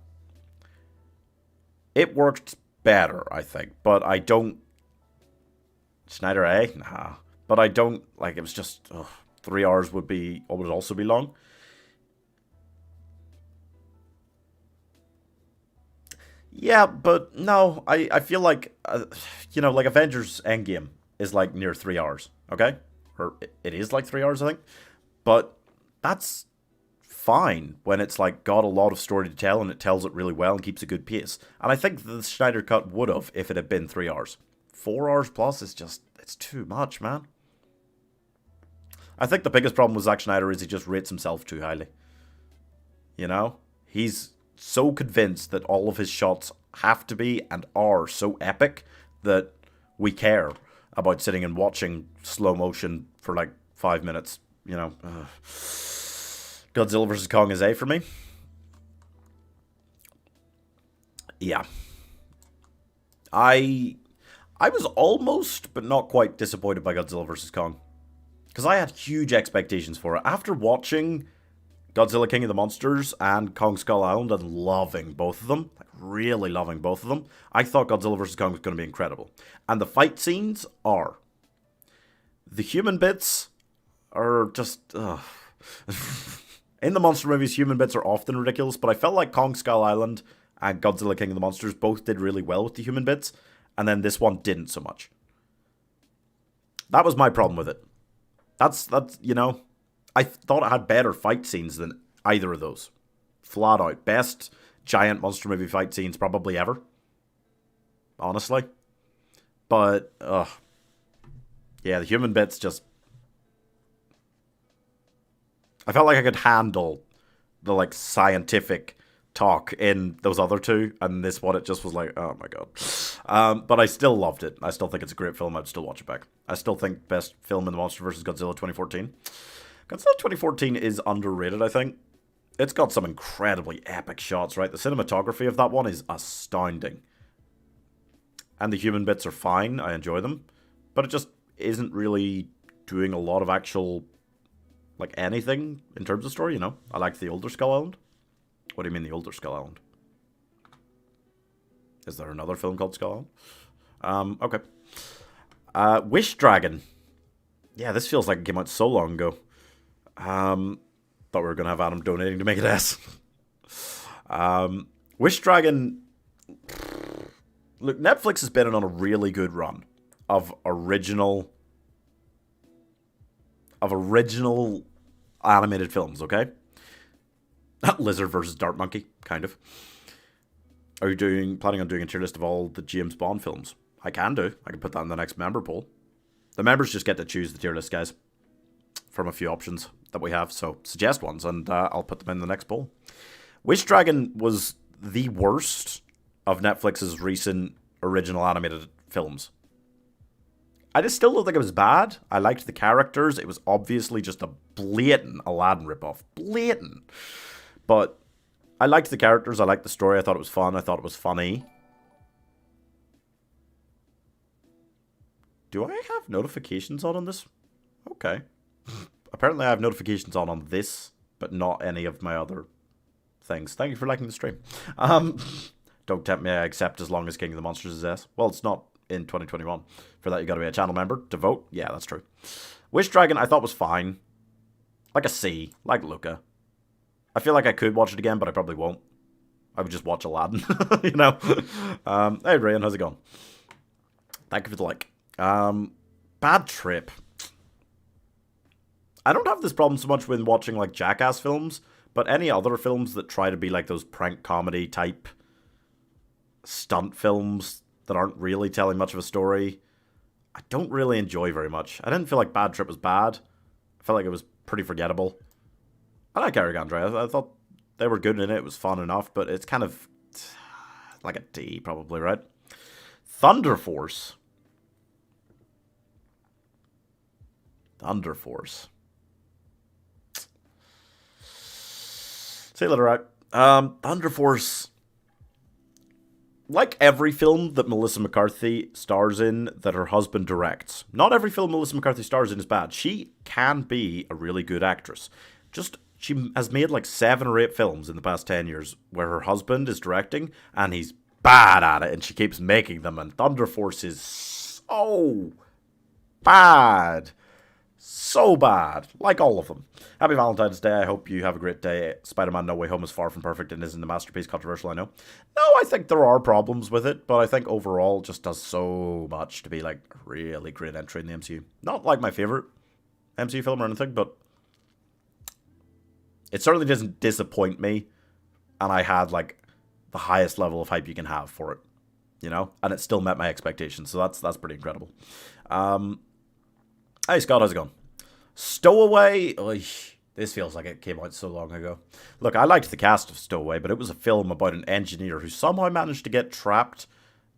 it worked better, I think, but I don't... Snyder A? Nah. But I don't... Like, it was just... 3 hours would also be long. Yeah, but no, I feel like, like Avengers Endgame is like near 3 hours, okay? Or it is like 3 hours, I think. But that's fine when it's like got a lot of story to tell and it tells it really well and keeps a good pace. And I think the Schneider cut would have if it had been 3 hours. 4 hours plus is just, it's too much, man. I think the biggest problem with Zack Snyder is he just rates himself too highly. He's so convinced that all of his shots have to be and are so epic that we care about sitting and watching slow motion for like 5 minutes. Godzilla vs. Kong is A for me. Yeah. I was almost, but not quite, disappointed by Godzilla vs. Kong. Because I had huge expectations for it. After watching Godzilla King of the Monsters and Kong Skull Island and loving both of them, like really loving both of them, I thought Godzilla vs. Kong was going to be incredible. And the fight scenes are. The human bits are just... In the monster movies, human bits are often ridiculous, but I felt like Kong Skull Island and Godzilla King of the Monsters both did really well with the human bits, and then this one didn't so much. That was my problem with it. That's I thought it had better fight scenes than either of those. Flat out. Best giant monster movie fight scenes probably ever. Honestly. But, yeah, the human bits just... I felt like I could handle the, like, scientific talk in those other two, and this one, it just was like, oh my god. But I still loved it. I still think it's a great film. I'd still watch it back. I still think best film in the Monster vs. Godzilla 2014. Godzilla 2014 is underrated, I think. It's got some incredibly epic shots, right? The cinematography of that one is astounding. And the human bits are fine. I enjoy them. But it just isn't really doing a lot of actual, like, anything in terms of story, I like the older Skull Island. What do you mean the older Skull Island? Is there another film called Skull Island? Okay. Wish Dragon. Yeah, this feels like it came out so long ago. Thought we were going to have Adam donating to make it S. Wish Dragon... Look, Netflix has been on a really good run of original animated films, okay? Lizard versus Dart Monkey, kind of. Are you planning on doing a tier list of all the James Bond films? I can do. I can put that in the next member poll. The members just get to choose the tier list, guys, from a few options that we have. So suggest ones, and I'll put them in the next poll. Wish Dragon was the worst of Netflix's recent original animated films. I just still don't think it was bad. I liked the characters. It was obviously just a blatant Aladdin ripoff. Blatant. But I liked the characters. I liked the story. I thought it was fun. I thought it was funny. Do I have notifications on this? Okay. Apparently I have notifications on this, but not any of my other things. Thank you for liking the stream. Don't tempt me, I accept as long as King of the Monsters is S. Well, it's not in 2021. For that, you gotta be a channel member to vote. Yeah, that's true. Wish Dragon, I thought was fine. Like a C, like Luca. I feel like I could watch it again, but I probably won't. I would just watch Aladdin, you know? Hey, Ryan, how's it going? Thank you for the like. Bad Trip. I don't have this problem so much when watching, like, Jackass films, but any other films that try to be, like, those prank comedy type stunt films that aren't really telling much of a story, I don't really enjoy very much. I didn't feel like Bad Trip was bad. I felt like it was pretty forgettable. I like Eric Andre. I thought they were good in it. It was fun enough, but it's kind of like a D, probably, right? Thunder Force. Thunder Force. See you later, right? Thunder Force. Like every film that Melissa McCarthy stars in that her husband directs, not every film Melissa McCarthy stars in is bad. She can be a really good actress. She has made like 7 or 8 films in the past 10 years where her husband is directing and he's bad at it and she keeps making them. And Thunder Force is so bad. So bad. Like all of them. Happy Valentine's Day. I hope you have a great day. Spider-Man No Way Home is far from perfect and isn't a masterpiece. Controversial, I know. No, I think there are problems with it, but I think overall it just does so much to be like a really great entry in the MCU. Not like my favorite MCU film or anything, but it certainly doesn't disappoint me. And I had like the highest level of hype you can have for it, you know? And it still met my expectations, so that's pretty incredible. Hey Scott, how's it going? Stowaway? Oy, this feels like it came out so long ago. Look, I liked the cast of Stowaway, but it was a film about an engineer who somehow managed to get trapped,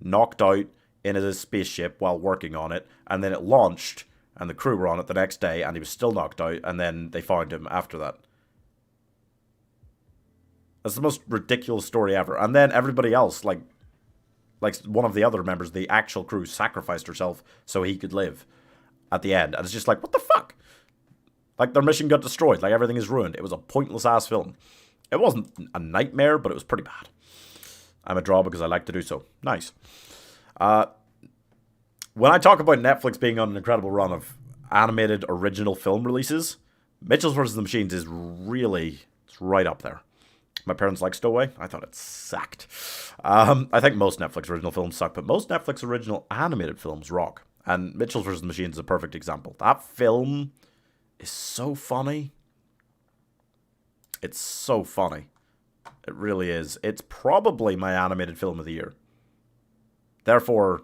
knocked out in a spaceship while working on it, and then it launched, and the crew were on it the next day, and he was still knocked out, and then they found him after that. That's the most ridiculous story ever. And then everybody else, like one of the other members of the actual crew, sacrificed herself so he could live at the end. And it's just like, what the fuck? Like, their mission got destroyed. Like, everything is ruined. It was a pointless-ass film. It wasn't a nightmare, but it was pretty bad. I'm a draw because I like to do so. Nice. When I talk about Netflix being on an incredible run of animated original film releases, Mitchell's vs. the Machines is really... it's right up there. My parents like Stowaway. I thought it sucked. I think most Netflix original films suck, but most Netflix original animated films rock. And Mitchell's vs. the Machines is a perfect example. That film is so funny. It's so funny. It really is. It's probably my animated film of the year. Therefore,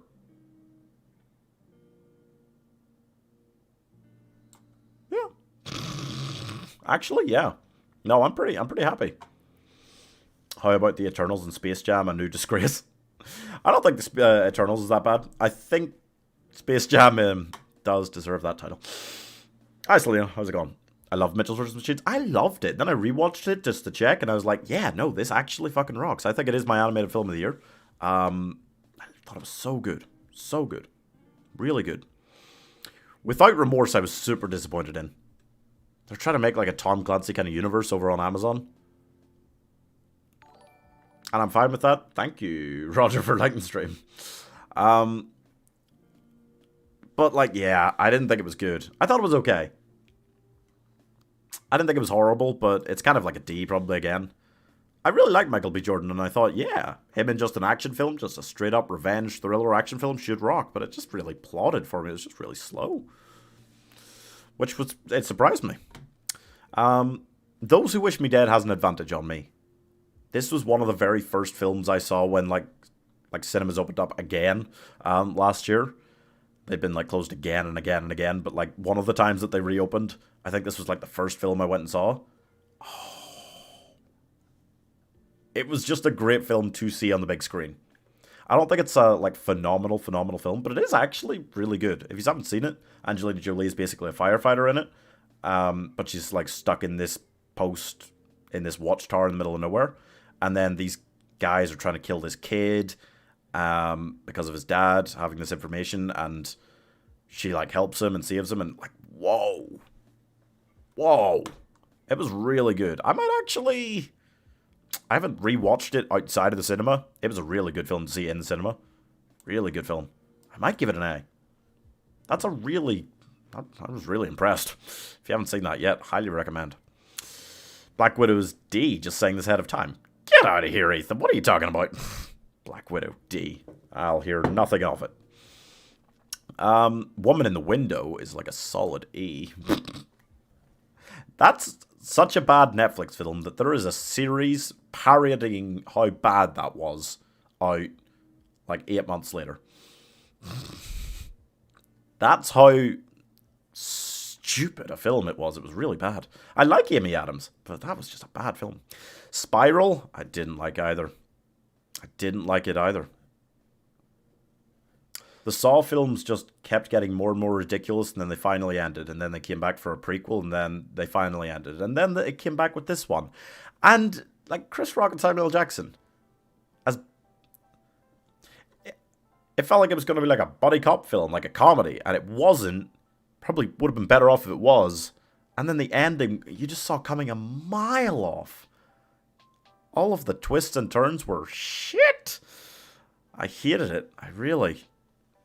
yeah. Actually, yeah. No, I'm pretty happy. How about the Eternals and Space Jam, A New Disgrace? I don't think the Eternals is that bad. I think Space Jam does deserve that title. Hi, Selena. How's it going? I love Mitchell's vs. Machines. I loved it. Then I rewatched it just to check, and I was like, yeah, no, this actually fucking rocks. I think it is my animated film of the year. I thought it was so good. So good. Really good. Without Remorse, I was super disappointed in. They're trying to make like a Tom Clancy kind of universe over on Amazon. And I'm fine with that. Thank you, Roger, for liking the stream. But, like, yeah, I didn't think it was good. I thought it was okay. I didn't think it was horrible, but it's kind of like a D probably again. I really like Michael B. Jordan, and I thought, yeah, him in just an action film, just a straight-up revenge thriller action film should rock, but it just really plotted for me. It was just really slow. It surprised me. Those Who Wish Me Dead has an advantage on me. This was one of the very first films I saw when, like cinemas opened up again last year. They've been, like, closed again and again and again, but, like, one of the times that they reopened, I think this was, like, the first film I went and saw. Oh. It was just a great film to see on the big screen. I don't think it's a, like, phenomenal film, but it is actually really good. If you haven't seen it, Angelina Jolie is basically a firefighter in it, but she's, like, stuck in this watchtower in the middle of nowhere, and then these guys are trying to kill this kid, because of his dad having this information, and she, like, helps him and saves him, and, like, whoa. Whoa. It was really good. I might actually... I haven't rewatched it outside of the cinema. It was a really good film to see in the cinema. Really good film. I might give it an A. That's a really... I was really impressed. If you haven't seen that yet, highly recommend. Black Widow's D, just saying this ahead of time. Get out of here, Ethan. What are you talking about? Black Widow D. I'll hear nothing of it. Woman in the Window is like a solid E. That's such a bad Netflix film that there is a series parodying how bad that was out like 8 months later. That's how stupid a film it was. It was really bad. I like Amy Adams, but that was just a bad film. Spiral, I didn't like either. I didn't like it either. The Saw films just kept getting more and more ridiculous, and then they finally ended, and then they came back for a prequel, and then they finally ended, and then it came back with this one. And, like, Chris Rock and Samuel L. Jackson, it felt like it was going to be like a buddy cop film, like a comedy, and it wasn't. Probably would have been better off if it was. And then the ending, you just saw coming a mile off. All of the twists and turns were shit. I hated it. I really...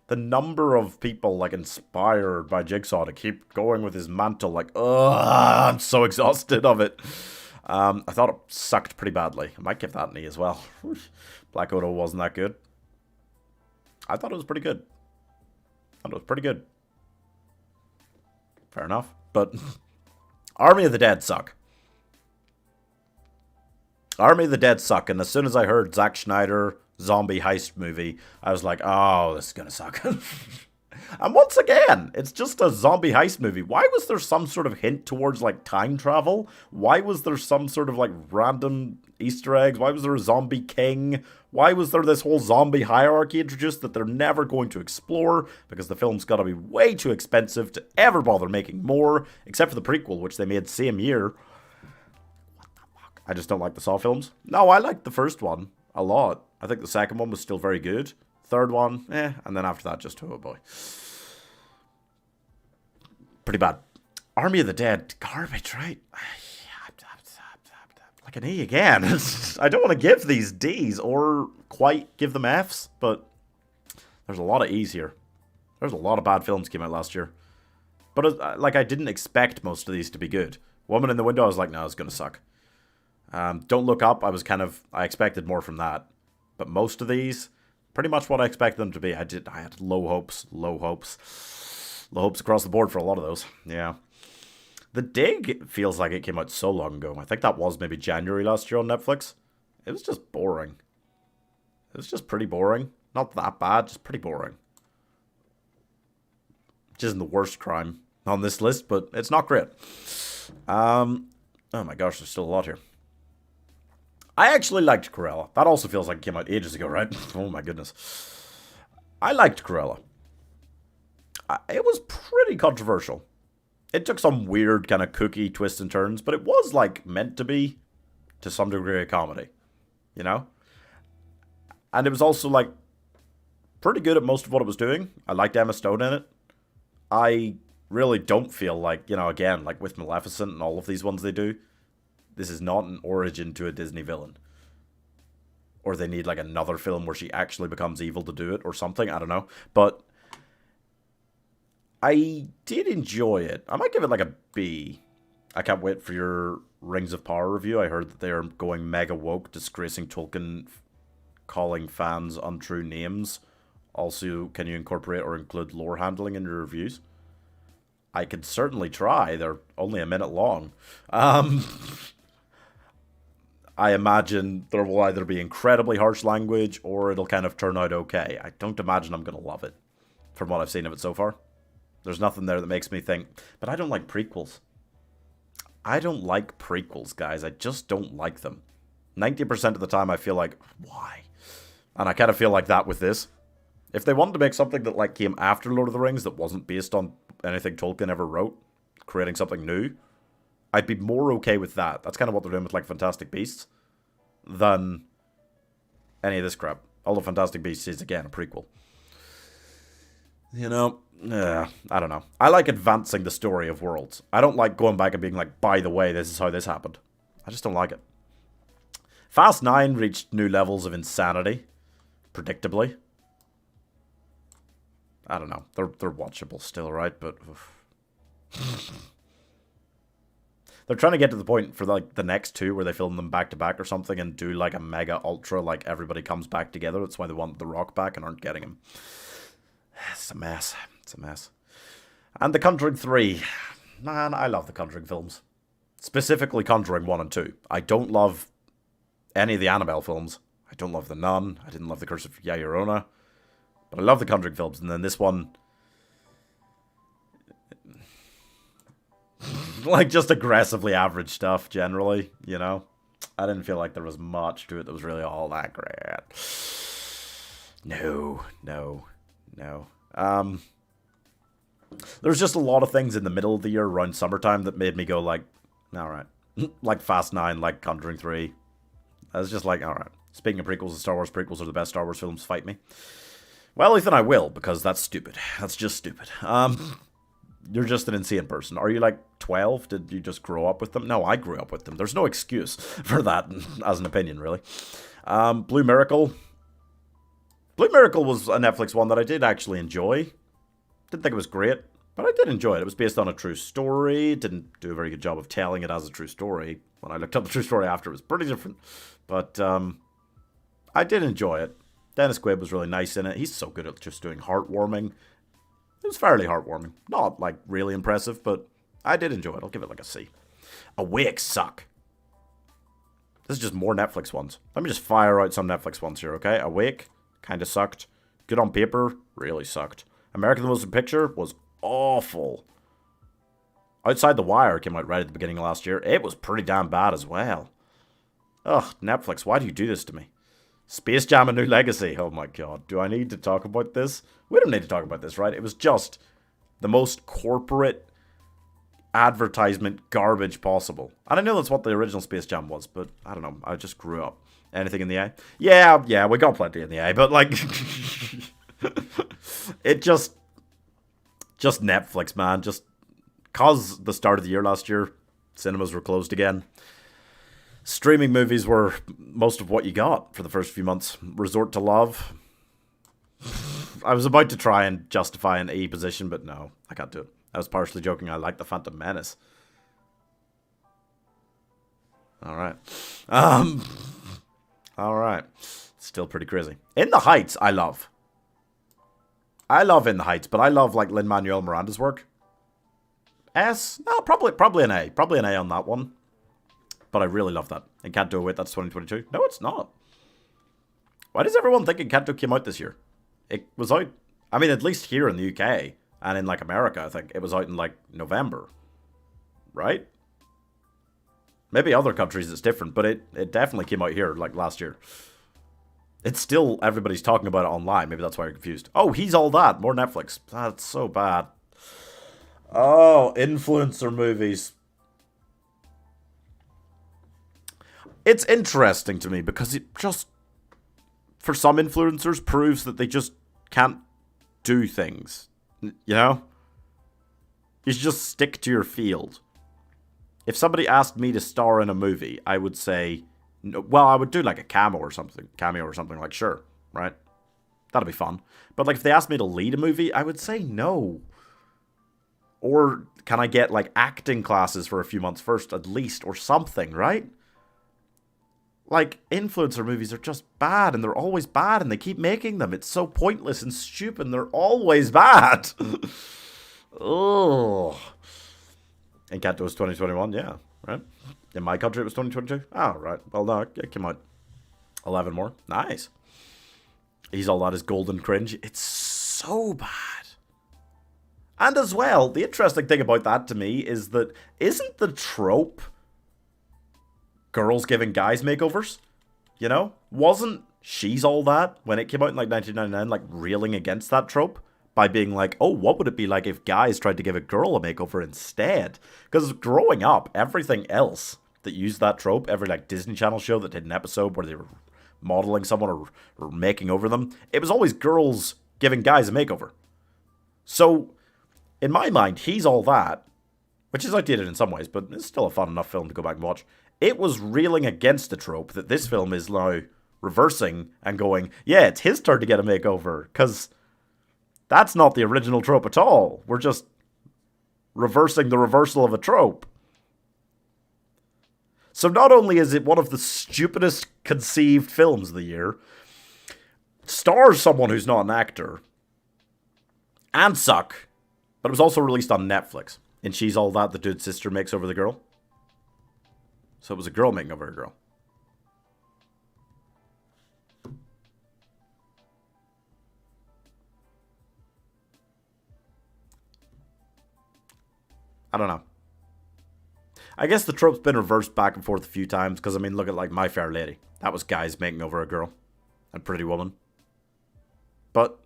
The number of people, like, inspired by Jigsaw to keep going with his mantle, like, ugh, I'm so exhausted of it. I thought it sucked pretty badly. I might give that an E as well. Black Widow wasn't that good. I thought it was pretty good. Fair enough. But Army of the Dead suck. Army of the Dead suck. And as soon as I heard Zack Snyder zombie heist movie, I was like, oh, this is going to suck. And once again, it's just a zombie heist movie. Why was there some sort of hint towards, like, time travel? Why was there some sort of, like, random Easter eggs? Why was there a zombie king? Why was there this whole zombie hierarchy introduced that they're never going to explore? Because the film's got to be way too expensive to ever bother making more, except for the prequel, which they made same year. What the fuck? I just don't like the Saw films. No, I liked the first one a lot. I think the second one was still very good. Third one, and then after that, just oh boy. Pretty bad. Army of the Dead, garbage, right? Like an E again. I don't want to give these Ds or quite give them Fs, but there's a lot of E's here. There's a lot of bad films came out last year. But, like, I didn't expect most of these to be good. Woman in the Window, I was like, no, it's going to suck. Don't Look Up, I expected more from that. But most of these... pretty much what I expected them to be. I had low hopes across the board for a lot of those. Yeah. The Dig feels like it came out so long ago. I think that was maybe January last year on Netflix. It was just boring. It was just pretty boring. Not that bad, just pretty boring. Which isn't the worst crime on this list, but it's not great. Oh my gosh, there's still a lot here. I actually liked Cruella. That also feels like it came out ages ago, right? Oh my goodness. I liked Cruella. It was pretty controversial. It took some weird kind of kooky twists and turns, but it was like meant to be, to some degree, a comedy. You know? And it was also like pretty good at most of what it was doing. I liked Emma Stone in it. I really don't feel like, you know, again, like with Maleficent and all of these ones they do, this is not an origin to a Disney villain. Or they need like another film where she actually becomes evil to do it or something. I don't know. But I did enjoy it. I might give it like a B. I can't wait for your Rings of Power review. I heard that they are going mega woke, disgracing Tolkien, calling fans untrue names. Also, can you incorporate or include lore handling in your reviews? I could certainly try. They're only a minute long. I imagine there will either be incredibly harsh language or it'll kind of turn out okay. I don't imagine I'm going to love it from what I've seen of it so far. There's nothing there that makes me think, but I don't like prequels. I don't like prequels, guys. I just don't like them. 90% of the time I feel like, why? And I kind of feel like that with this. If they wanted to make something that like came after Lord of the Rings that wasn't based on anything Tolkien ever wrote, creating something new, I'd be more okay with that. That's kind of what they're doing with like Fantastic Beasts than any of this crap. Although Fantastic Beasts is again a prequel. You know, I don't know. I like advancing the story of worlds. I don't like going back and being like, by the way, this is how this happened. I just don't like it. Fast 9 reached new levels of insanity, predictably. I don't know. They're watchable still, right? But they're trying to get to the point for like the next two where they film them back to back or something and do like a mega ultra, like everybody comes back together. That's why they want The Rock back and aren't getting him. It's a mess. It's a mess. And The Conjuring 3. Man, I love the Conjuring films. Specifically Conjuring 1 and 2. I don't love any of the Annabelle films. I don't love The Nun. I didn't love The Curse of La Llorona. But I love the Conjuring films. And then this one... like, just aggressively average stuff, generally, you know? I didn't feel like there was much to it that was really all that great. No. There's just a lot of things in the middle of the year around summertime that made me go like, alright. Like Fast 9, like Conjuring 3. I was just like, alright. Speaking of prequels, the Star Wars prequels are the best Star Wars films, fight me. Well, Ethan, I will, because that's stupid. That's just stupid. You're just an insane person. Are you like 12? Did you just grow up with them? No, I grew up with them. There's no excuse for that as an opinion, really. Blue Miracle. Blue Miracle was a Netflix one that I did actually enjoy. Didn't think it was great, but I did enjoy it. It was based on a true story. Didn't do a very good job of telling it as a true story. When I looked up the true story after, it was pretty different. But I did enjoy it. Dennis Quaid was really nice in it. He's so good at just doing heartwarming. It was fairly heartwarming. Not, like, really impressive, but I did enjoy it. I'll give it, like, a C. Awake suck. This is just more Netflix ones. Let me just fire out some Netflix ones here, okay? Awake, kind of sucked. Good on Paper, really sucked. American Motion Picture was awful. Outside the Wire came out right at the beginning of last year. It was pretty damn bad as well. Ugh, Netflix, why do you do this to me? Space Jam: A New Legacy. Oh my god. Do I need to talk about this? We don't need to talk about this, right? It was just the most corporate advertisement garbage possible. And I know that's what the original Space Jam was, but I don't know. I just grew up. Anything in the eye? Yeah, we got plenty in the eye, but like... it just Netflix, man. Just cause the start of the year last year, cinemas were closed again. Streaming movies were most of what you got for the first few months. Resort to Love. I was about to try and justify an E position, but no, I can't do it. I was partially joking. I like The Phantom Menace. Alright. Alright. Still pretty crazy. In the Heights, I love. I love In the Heights, but I love, like, Lin-Manuel Miranda's work. S? No, probably an A. Probably an A on that one. But I really love that. Encanto, wait, that's 2022? No, it's not. Why does everyone think Encanto came out this year? It was out, I mean, at least here in the UK, and in, like, America, I think, it was out in, like, November. Right? Maybe other countries it's different, but it definitely came out here, like, last year. It's still, everybody's talking about it online. Maybe that's why you're confused. Oh, He's All That. More Netflix. That's so bad. Oh, influencer movies. It's interesting to me because it just, for some influencers, proves that they just can't do things. You know? You should just stick to your field. If somebody asked me to star in a movie, I would say, no, well, I would do like a cameo or something, like, sure, right? That'd be fun. But like if they asked me to lead a movie, I would say no. Or can I get like acting classes for a few months first at least, or something, right? Like, influencer movies are just bad, and they're always bad, and they keep making them. It's so pointless and stupid, and they're always bad. Oh. Encanto was 2021, yeah, right? In my country, it was 2022. Oh, right. Well, no, it came out 11 more. Nice. He's All That is golden cringe. It's so bad. And as well, the interesting thing about that to me is that isn't the trope girls giving guys makeovers? You know? Wasn't She's All That, when it came out in like 1999, like railing against that trope? By being like, oh, what would it be like if guys tried to give a girl a makeover instead? Because growing up, everything else that used that trope, every like Disney Channel show that did an episode where they were modeling someone or making over them, it was always girls giving guys a makeover. So, in my mind, he's all that, which is outdated in some ways, but it's still a fun enough film to go back and watch. It was reeling against the trope that this film is now reversing and going, yeah, it's his turn to get a makeover, because that's not the original trope at all. We're just reversing the reversal of a trope. So not only is it one of the stupidest conceived films of the year, stars someone who's not an actor, and suck, but it was also released on Netflix. And She's All That the dude's sister makes over the girl. So it was a girl making over a girl. I don't know. I guess the trope's been reversed back and forth a few times, because, I mean, look at, like, My Fair Lady. That was guys making over a girl. And Pretty Woman. But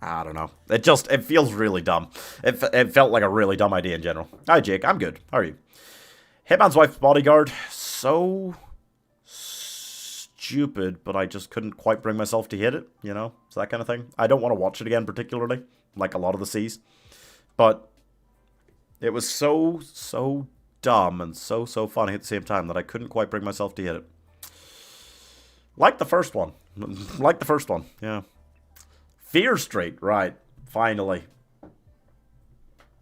I don't know. It feels really dumb. It felt like a really dumb idea in general. Hi, Jake. I'm good. How are you? Hitman's Wife's Bodyguard. So stupid, but I just couldn't quite bring myself to hit it. You know? It's that kind of thing. I don't want to watch it again particularly, like a lot of the C's. But it was so dumb and so funny at the same time that I couldn't quite bring myself to hit it. Like the first one. Like the first one, yeah. Fear Street, right. Finally.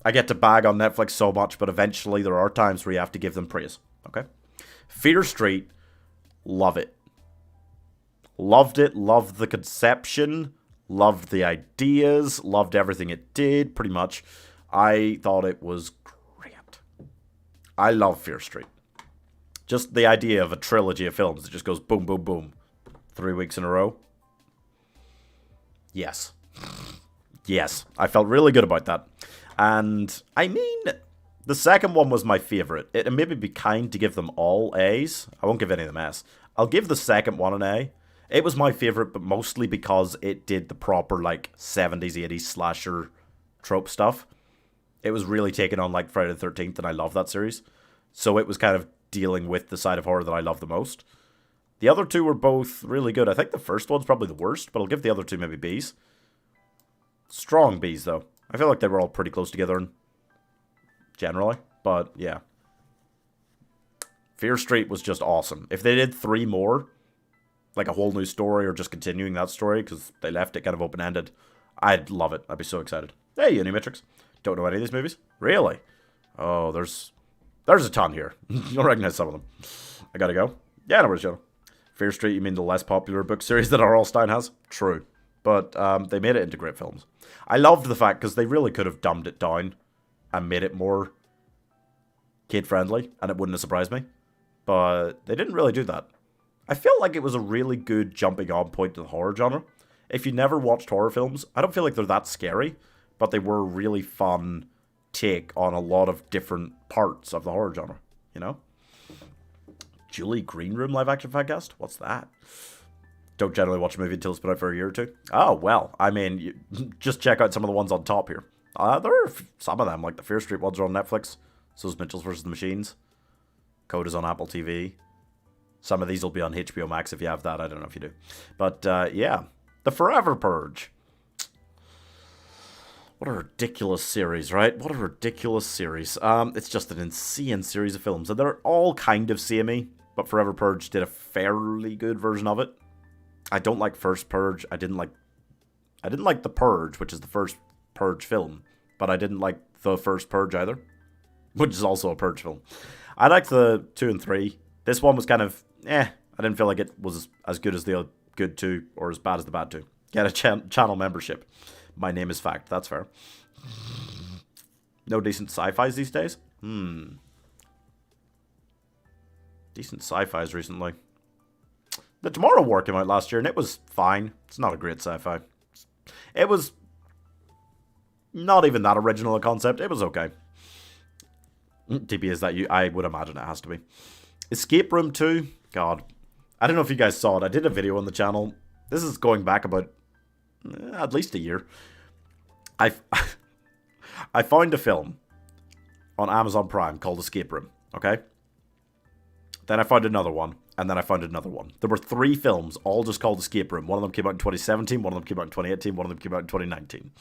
I get to bag on Netflix so much, but eventually there are times where you have to give them praise. Okay? Fear Street, love it. Loved it, loved the conception, loved the ideas, loved everything it did, pretty much. I thought it was great. I love Fear Street. Just the idea of a trilogy of films that just goes boom, boom, boom. 3 weeks in a row. Yes. Yes. I felt really good about that. And, I mean, the second one was my favourite. It maybe be kind to give them all A's. I won't give any of them S. I'll give the second one an A. It was my favourite, but mostly because it did the proper, like, 70s, 80s slasher trope stuff. It was really taking on, like, Friday the 13th, and I love that series. So it was kind of dealing with the side of horror that I love the most. The other two were both really good. I think the first one's probably the worst, but I'll give the other two maybe B's. Strong B's, though. I feel like they were all pretty close together generally, but yeah. Fear Street was just awesome. If they did 3 more, like a whole new story or just continuing that story, because they left it kind of open-ended, I'd love it. I'd be so excited. Hey, Unimatrix. Don't know any of these movies? Really? Oh, there's a ton here. You'll recognize some of them. I gotta go. Yeah, no worries, Joe. Fear Street, you mean the less popular book series that R.L. Stine has? True. But they made it into great films. I loved the fact, because they really could have dumbed it down and made it more kid-friendly, and it wouldn't have surprised me. But they didn't really do that. I feel like it was a really good jumping-on point to the horror genre. If you never watched horror films, I don't feel like they're that scary, but they were a really fun take on a lot of different parts of the horror genre, you know? Julie Greenroom live-action podcast? What's that? Don't generally watch a movie until it's been out for a year or two. Oh, well, I mean, just check out some of the ones on top here. There are some of them, like the Fear Street ones are on Netflix. So is Mitchell's vs. the Machines. Code is on Apple TV. Some of these will be on HBO Max if you have that. I don't know if you do. But, yeah. The Forever Purge. What a ridiculous series, right? What a ridiculous series. It's just an insane series of films. And they're all kind of samey, but Forever Purge did a fairly good version of it. I don't like First Purge. I didn't like The Purge, which is the first Purge film. But I didn't like The First Purge either, which is also a Purge film. I liked the 2 and 3. This one was kind of, I didn't feel like it was as good as the good 2 or as bad as the bad 2. Get a channel membership. My name is fact. That's fair. No decent sci-fis these days? Decent sci-fis recently. The Tomorrow War came out last year, and it was fine. It's not a great sci-fi. It was not even that original a concept. It was okay. TP is that you? I would imagine it has to be. Escape Room 2? God. I don't know if you guys saw it. I did a video on the channel. This is going back about at least a year. I found a film on Amazon Prime called Escape Room, okay? Then I found another one And then I found another one. There were 3 films, all just called Escape Room. One of them came out in 2017, one of them came out in 2018, one of them came out in 2019.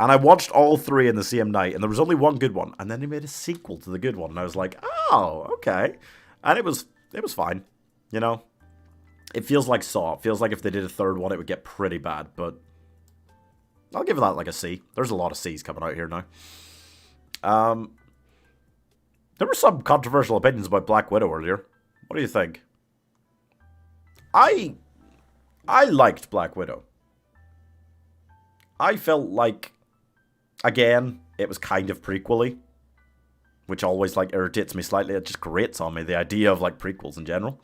And I watched all 3 in the same night, and there was only one good one. And then they made a sequel to the good one, and I was like, oh, okay. And it was fine, you know? It feels like Saw. It feels like if they did a third one, it would get pretty bad, but I'll give that like a C. There's a lot of C's coming out here now. There were some controversial opinions about Black Widow earlier. What do you think? I liked Black Widow. I felt like, again, it was kind of prequel-y, which always, like, irritates me slightly. It just grates on me, the idea of, like, prequels in general.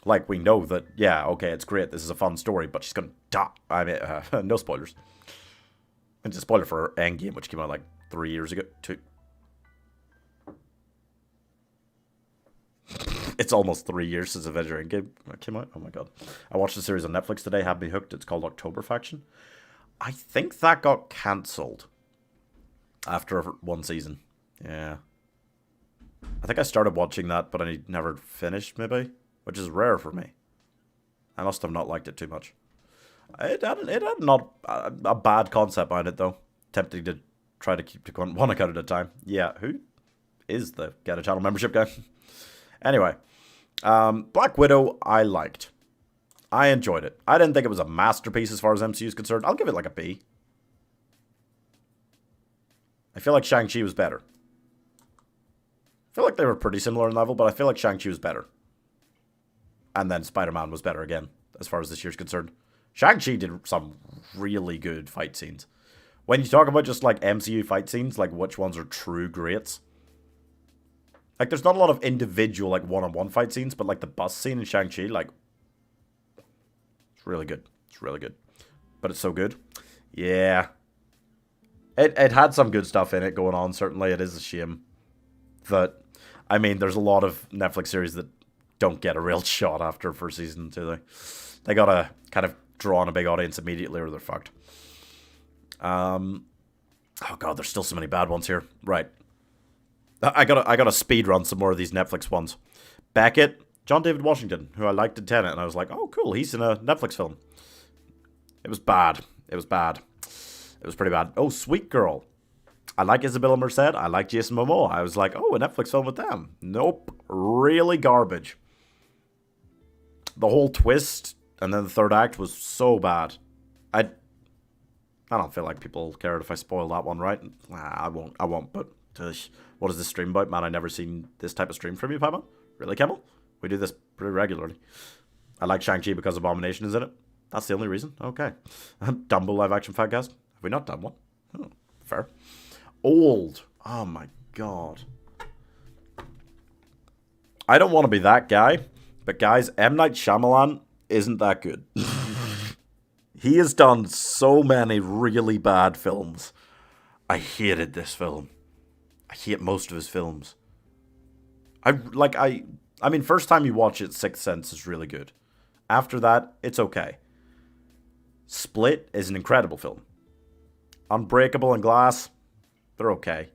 Like, we know that, yeah, okay, it's great, this is a fun story, but she's gonna die. I mean, no spoilers. It's a spoiler for Endgame, which came out, like, 3 years ago. 2. It's almost 3 years since Avenger Endgame came out. Oh my god. I watched the series on Netflix today, had me hooked. It's called October Faction. I think that got cancelled after 1 season. Yeah. I think I started watching that, but I never finished, maybe. Which is rare for me. I must have not liked it too much. It had not a bad concept behind it, though. Tempting to try to keep to one account at a time. Yeah, who is the Get a Channel membership guy? Anyway, Black Widow, I liked. I enjoyed it. I didn't think it was a masterpiece as far as MCU is concerned. I'll give it like a B. I feel like Shang-Chi was better. I feel like they were pretty similar in level, but I feel like Shang-Chi was better. And then Spider-Man was better again, as far as this year's concerned. Shang-Chi did some really good fight scenes. When you talk about just like MCU fight scenes, like which ones are true greats, like, there's not a lot of individual, like, one-on-one fight scenes, but, like, the bus scene in Shang-Chi, like, it's really good. It's really good. But it's so good. Yeah. It had some good stuff in it going on, certainly. It is a shame that, I mean, there's a lot of Netflix series that don't get a real shot after first season, do they? They gotta kind of draw on a big audience immediately or they're fucked. Oh, God, there's still so many bad ones here. Right. I gotta speed run some more of these Netflix ones. Beckett, John David Washington, who I liked in Tenet, and I was like, oh cool, he's in a Netflix film. It was bad. It was bad. It was pretty bad. Oh, Sweet Girl. I like Isabella Merced. I like Jason Momoa. I was like, oh, a Netflix film with them. Nope. Really garbage. The whole twist and then the third act was so bad. I don't feel like people cared if I spoil that one, right? I won't, but what is this stream about? Man, I've never seen this type of stream from you, Pieman. Really, Kimmel? We do this pretty regularly. I like Shang-Chi because Abomination is in it. That's the only reason. Okay. Dumbo live action podcast. Have we not done one? Oh, fair. Old. Oh my god. I don't want to be that guy, but guys, M. Night Shyamalan isn't that good. He has done so many really bad films. I hated this film. I hate most of his films. I mean, first time you watch it, Sixth Sense is really good. After that, it's okay. Split is an incredible film. Unbreakable and Glass, they're okay.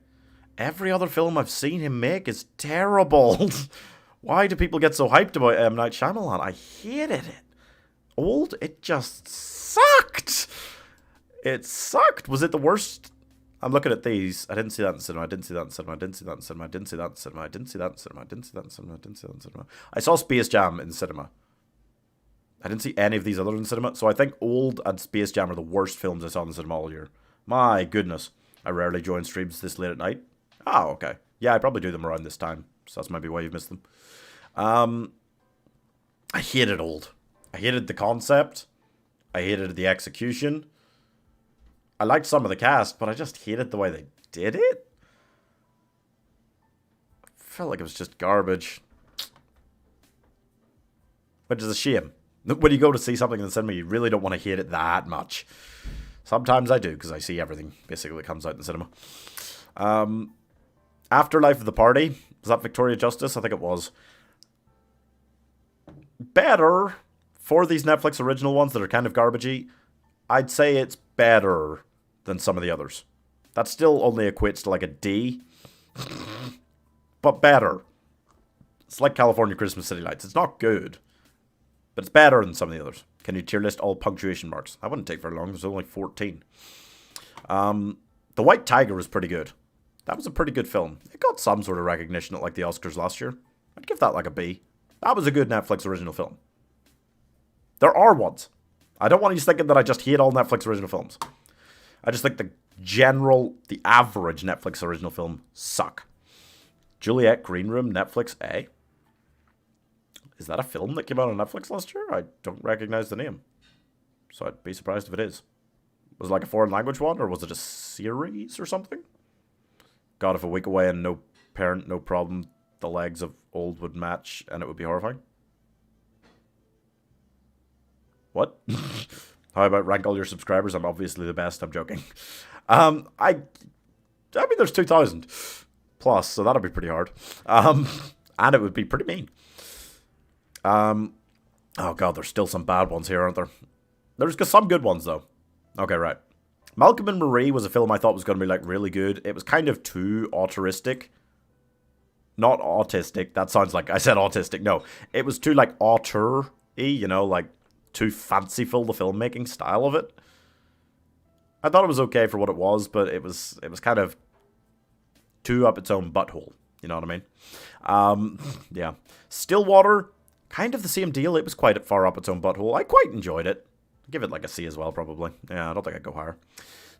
Every other film I've seen him make is terrible. Why do people get so hyped about M. Night Shyamalan? I hated it. Old, it just sucked. It sucked. Was it the worst? I'm looking at these. I didn't see that in cinema. I didn't see that in cinema. I didn't see that in cinema. I didn't see that in cinema. I didn't see that in cinema. I didn't see that in cinema. I didn't see that in cinema. I saw Space Jam in cinema. I didn't see any of these other in cinema. So I think Old and Space Jam are the worst films I saw in the cinema all year. My goodness. I rarely join streams this late at night. Oh, okay. Yeah, I probably do them around this time. So that's maybe why you've missed them. I hated Old. I hated the concept. I hated the execution. I liked some of the cast, but I just hated the way they did it. I felt like it was just garbage. Which is a shame. When you go to see something in the cinema, you really don't want to hate it that much. Sometimes I do, because I see everything, basically, that comes out in the cinema. Afterlife of the Party. Was that Victoria Justice? I think it was. Better for these Netflix original ones that are kind of garbagey. I'd say it's better than some of the others. That still only equates to like a D. But better. It's like California Christmas City Lights. It's not good, but it's better than some of the others. Can you tier list all punctuation marks? That wouldn't take very long. There's only 14. The White Tiger was pretty good. That was a pretty good film. It got some sort of recognition at like the Oscars last year. I'd give that like a B. That was a good Netflix original film. There are ones. I don't want you thinking that I just hate all Netflix original films. I just think the average Netflix original film suck. Juliet Green Room, Netflix A. Is that a film that came out on Netflix last year? I don't recognize the name. So I'd be surprised if it is. Was it like a foreign language one, or was it a series or something? God, if a week away and no parent, no problem, the legs of old would match and it would be horrifying. What? How about rank all your subscribers? I'm obviously the best. I'm joking. I mean, there's 2,000 plus, so that'll be pretty hard. And it would be pretty mean. Oh god, there's still some bad ones here, aren't there? There's some good ones though. Okay, right. Malcolm and Marie was a film I thought was going to be like really good. It was kind of too auteuristic. Not autistic. That sounds like I said autistic. No, it was too like auteur-y, you know, like too fanciful, the filmmaking style of it. I thought it was okay for what it was, but it was kind of too up its own butthole. You know what I mean? Yeah. Stillwater, kind of the same deal. It was quite far up its own butthole. I quite enjoyed it. I'd give it like a C as well, probably. Yeah, I don't think I'd go higher.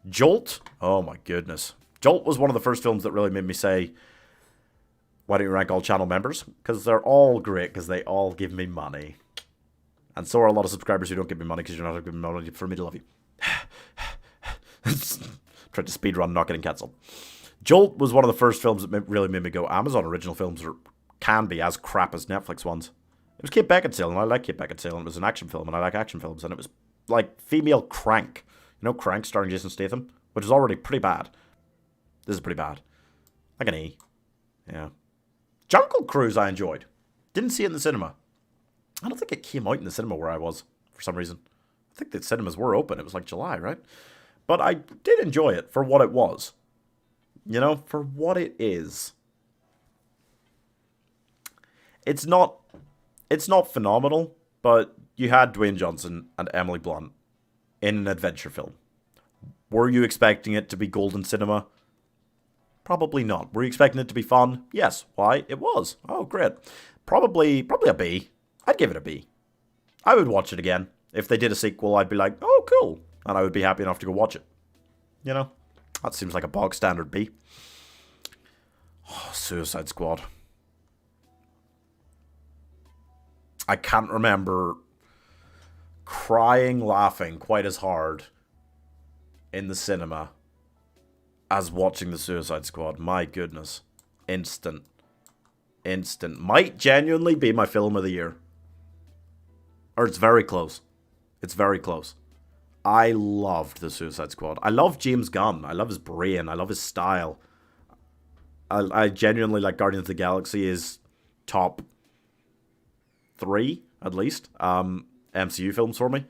Jolt, oh my goodness. Jolt was one of the first films that really made me say, why don't you rank all channel members? Because they're all great, because they all give me money. And so are a lot of subscribers who don't give me money, because you're not giving me money for me to love you. Tried to speedrun, not getting cancelled. Jolt was one of the first films that really made me go, Amazon original films can be as crap as Netflix ones. It was Kate Beckinsale, and I like Kate Beckinsale, and it was an action film, and I like action films, and it was like female Crank. You know Crank starring Jason Statham? Which is already pretty bad. This is pretty bad. Like an E. Yeah. Jungle Cruise I enjoyed. Didn't see it in the cinema. I don't think it came out in the cinema where I was, for some reason. I think the cinemas were open. It was like July, right? But I did enjoy it for what it was. You know, for what it is. It's not phenomenal, but you had Dwayne Johnson and Emily Blunt in an adventure film. Were you expecting it to be golden cinema? Probably not. Were you expecting it to be fun? Yes. Why? It was. Oh, great. Probably a B. I'd give it a B. I would watch it again. If they did a sequel, I'd be like, oh, cool. And I would be happy enough to go watch it. You know? That seems like a bog standard B. Oh, Suicide Squad. I can't remember crying, laughing quite as hard in the cinema as watching the Suicide Squad. My goodness. Instant. Might genuinely be my film of the year. Or it's very close. It's very close. I loved the Suicide Squad. I love James Gunn. I love his brain. I love his style. I genuinely like Guardians of the Galaxy is top 3, at least, MCU films for me.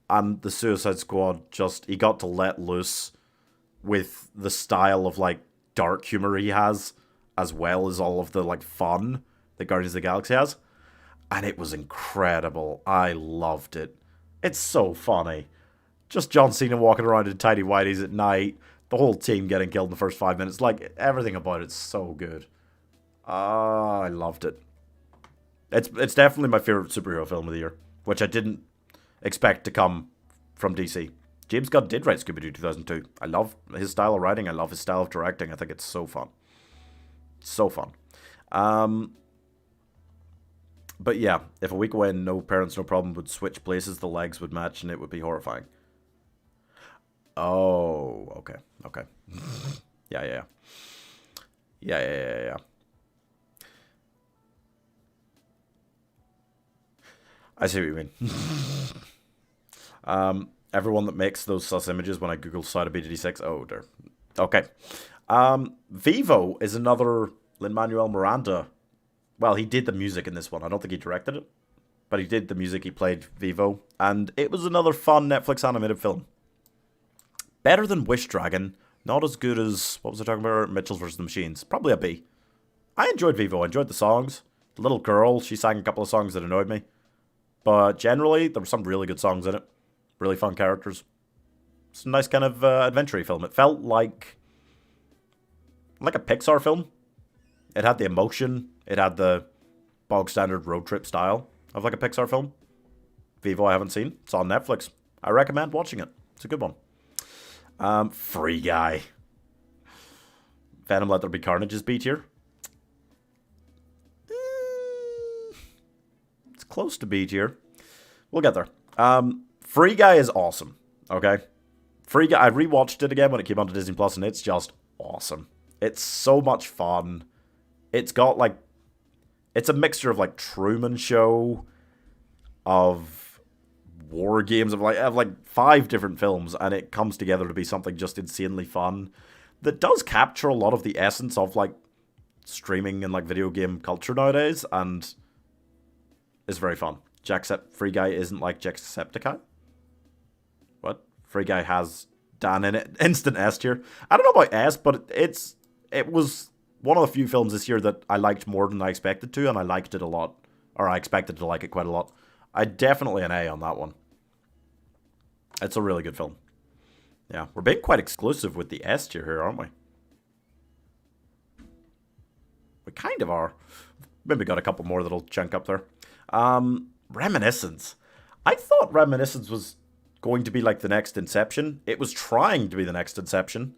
And the Suicide Squad, he got to let loose with the style of, like, dark humor he has, as well as all of the, like, fun that Guardians of the Galaxy has. And it was incredible. I loved it. It's so funny. Just John Cena walking around in tidy whities at night, the whole team getting killed in the first 5 minutes. Like, everything about it's so good. I loved it. It's definitely my favorite superhero film of the year, which I didn't expect to come from DC. James Gunn did write Scooby-Doo 2002. I love his style of writing. I love his style of directing. I think it's so fun. So fun. But yeah, if a week away and no parents, no problem would switch places, the legs would match and it would be horrifying. Oh, okay. Yeah. I see what you mean. Everyone that makes those sus images when I Google Sada BDD6. Oh, dear. Okay. Vivo is another Lin-Manuel Miranda. Well, he did the music in this one. I don't think he directed it. But he did the music. He played Vivo. And it was another fun Netflix animated film. Better than Wish Dragon. Not as good as, what was I talking about? Mitchell's vs. the Machines. Probably a B. I enjoyed Vivo. I enjoyed the songs. The little girl, she sang a couple of songs that annoyed me. But generally, there were some really good songs in it. Really fun characters. It's a nice kind of adventure film. It felt like a Pixar film. It had the emotion. It had the bog standard road trip style of like a Pixar film. Vivo I haven't seen. It's on Netflix. I recommend watching it. It's a good one. Free Guy. Venom Let There Be Carnage's B tier. It's close to B tier. We'll get there. Free Guy is awesome. Okay? Free Guy, I rewatched it again when it came onto Disney Plus, and it's just awesome. It's so much fun. It's got like, it's a mixture of like Truman Show, of war games, of like 5 different films, and it comes together to be something just insanely fun that does capture a lot of the essence of like streaming and like video game culture nowadays, and is very fun. Free Guy isn't like Jacksepticeye. What? Free Guy has Dan in it. Instant S tier. I don't know about S, but it was one of the few films this year that I liked more than I expected to, and I liked it a lot. Or I expected to like it quite a lot. I definitely an A on that one. It's a really good film. Yeah, we're being quite exclusive with the S tier here, aren't we? We kind of are. Maybe got a couple more that'll chunk up there. Reminiscence. I thought Reminiscence was going to be like the next Inception. It was trying to be the next Inception.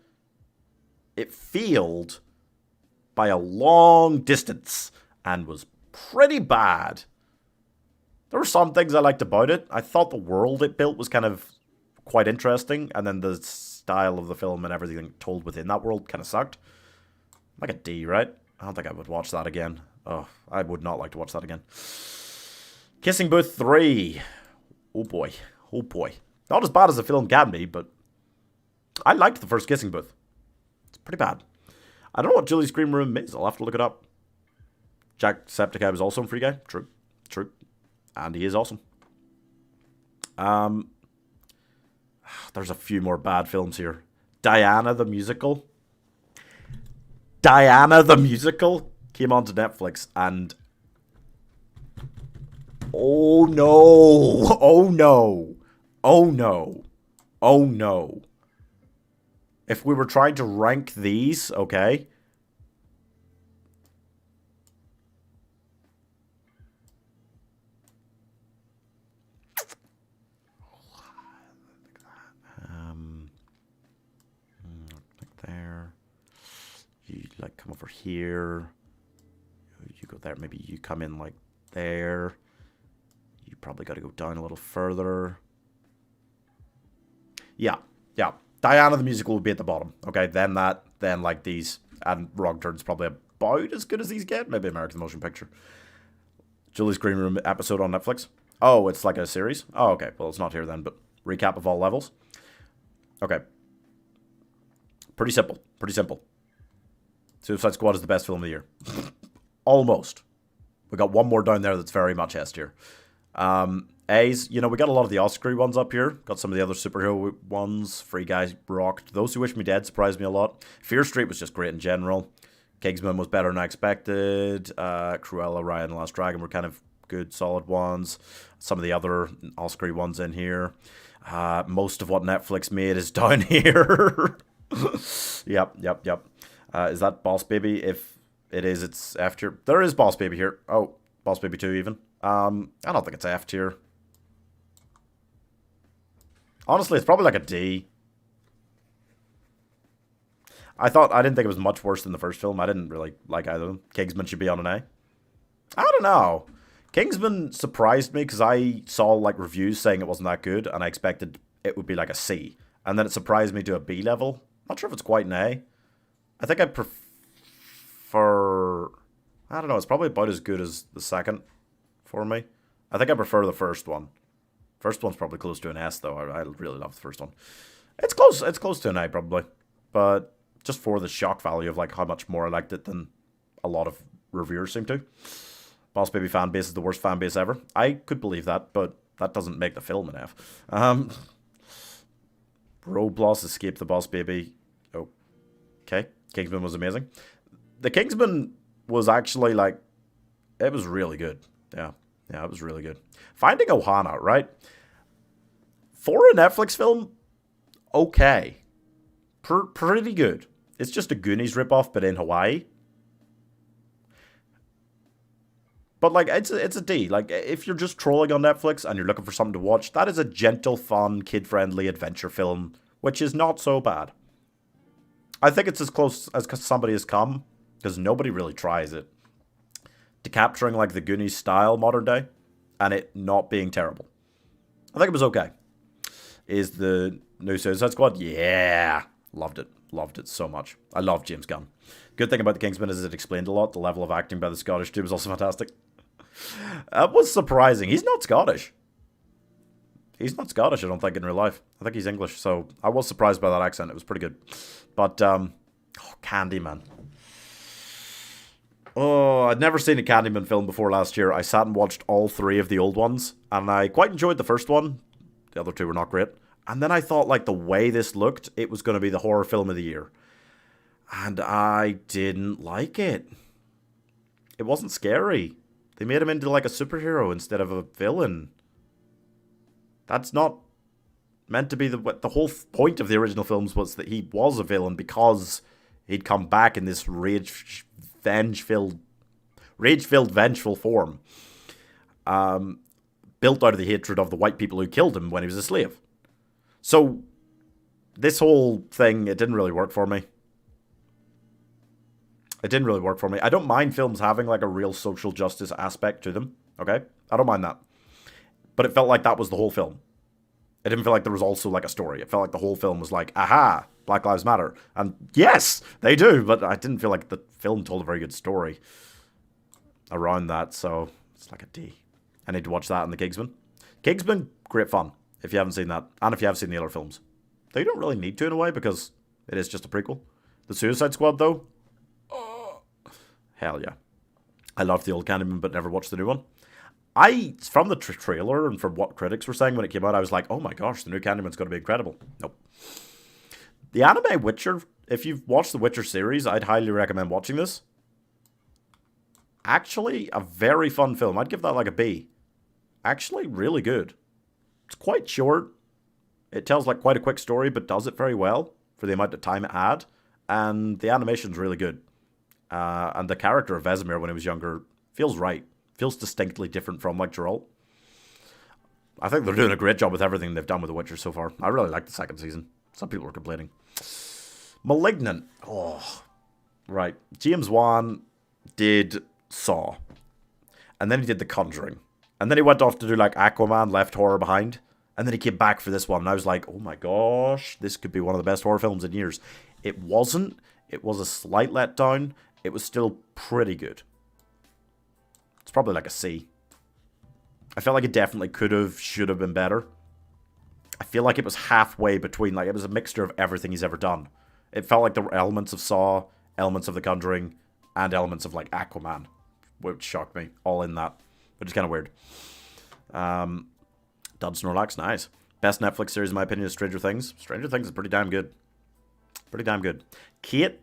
It failed by a long distance and was pretty bad. There were some things I liked about it. I thought the world it built was kind of quite interesting, and then the style of the film and everything told within that world kind of sucked. Like a D, right? I don't think I would watch that again. Oh, I would not like to watch that again. Kissing Booth 3. Oh boy. Oh boy. Not as bad as the film can be, but I liked the first Kissing Booth. It's pretty bad. I don't know what Julie's Green Room is. I'll have to look it up. Jacksepticeye was also in Free Guy. True. True. And he is awesome. There's a few more bad films here. Diana the Musical. Diana the Musical came onto Netflix, and oh no. Oh no. Oh no. Oh no. If we were trying to rank these, okay. There. You like come over here. You go there. Maybe you come in like there. You probably got to go down a little further. Yeah. Diana the Musical would be at the bottom. Okay, then like these. And Wrong Turn's probably about as good as these get. Maybe American Motion Picture. Julie's Green Room episode on Netflix. Oh, it's like a series? Oh, okay. Well, it's not here then, but recap of all levels. Okay. Pretty simple. Pretty simple. Suicide Squad is the best film of the year. Almost. We got one more down there that's very much S tier. A's, we got a lot of the Oscar ones up here. Got some of the other superhero ones. Free Guy rocked. Those Who Wish Me Dead surprised me a lot. Fear Street was just great in general. Kingsman was better than I expected. Cruella, Raya, and the Last Dragon were kind of good, solid ones. Some of the other Oscar ones in here. Most of what Netflix made is down here. Yep. Is that Boss Baby? If it is, it's F tier. There is Boss Baby here. Oh, Boss Baby 2 even. I don't think it's F tier. Honestly, it's probably like a D. I didn't think it was much worse than the first film. I didn't really like either of them. Kingsman should be on an A. I don't know. Kingsman surprised me because I saw like reviews saying it wasn't that good, and I expected it would be like a C. And then it surprised me to a B level. Not sure if it's quite an A. I think I prefer... I don't know, it's probably about as good as the second for me. I think I prefer the first one. First one's probably close to an S, though. I really love the first one. It's close to an A, probably. But just for the shock value of like how much more I liked it than a lot of reviewers seem to. Boss Baby fan base is the worst fan base ever. I could believe that, but that doesn't make the film an F. Roblox Escape the Boss Baby. Okay. Kingsman was amazing. The Kingsman was actually like... It was really good. Yeah. Yeah, it was really good. Finding Ohana, right? For a Netflix film, okay. Pretty good. It's just a Goonies ripoff, but in Hawaii. But like, it's a D. Like, if you're just trolling on Netflix and you're looking for something to watch, that is a gentle, fun, kid-friendly adventure film, which is not so bad. I think it's as close as somebody has come, because nobody really tries it, to capturing like the Goonies style modern day, and it not being terrible. I think it was okay. Is the new Suicide Squad? Yeah, loved it. Loved it so much. I love James Gunn. Good thing about The Kingsman is it explained a lot. The level of acting by the Scottish dude was also fantastic. That was surprising. He's not Scottish. He's not Scottish, I don't think, in real life. I think he's English, so I was surprised by that accent. It was pretty good. But, Candyman. Oh, I'd never seen a Candyman film before last year. I sat and watched all three of the old ones, and I quite enjoyed the first one. The other two were not great. And then I thought, like, the way this looked, it was going to be the horror film of the year. And I didn't like it. It wasn't scary. They made him into, like, a superhero instead of a villain. That's not meant to be the whole point of the original films was that he was a villain because he'd come back in this rage-filled, vengeful form. Built out of the hatred of the white people who killed him when he was a slave. So, this whole thing, it didn't really work for me. It didn't really work for me. I don't mind films having, like, a real social justice aspect to them, okay? I don't mind that. But it felt like that was the whole film. It didn't feel like there was also, like, a story. It felt like the whole film was like, aha, Black Lives Matter. And yes, they do, but I didn't feel like the film told a very good story around that, so it's like a D. I need to watch that in The Kingsman. Kingsman, great fun, if you haven't seen that, and if you have seen the other films. Though you don't really need to in a way, because it is just a prequel. The Suicide Squad, though, hell yeah. I loved the old Candyman, but never watched the new one. From the trailer and from what critics were saying when it came out, I was like, oh my gosh, the new Candyman's going to be incredible. Nope. The anime Witcher, if you've watched the Witcher series, I'd highly recommend watching this. Actually, a very fun film. I'd give that like a B. Actually, really good. It's quite short. It tells like quite a quick story, but does it very well for the amount of time it had. And the animation's really good. And the character of Vesemir when he was younger feels right. Feels distinctly different from like Geralt. I think they're doing a great job with everything they've done with The Witcher so far. I really like the second season. Some people were complaining. Malignant. Oh, right. James Wan did Saw. And then he did The Conjuring. And then he went off to do like Aquaman, left horror behind. And then he came back for this one. And I was like, oh my gosh, this could be one of the best horror films in years. It wasn't. It was a slight letdown. It was still pretty good. It's probably like a C. I felt like it definitely should have been better. I feel like it was halfway between, like, it was a mixture of everything he's ever done. It felt like there were elements of Saw, elements of The Conjuring, and elements of, like, Aquaman, which shocked me, all in that, which is kind of weird. Dud Snorlax, nice. Best Netflix series, in my opinion, is Stranger Things. Stranger Things is pretty damn good. Pretty damn good. Kate,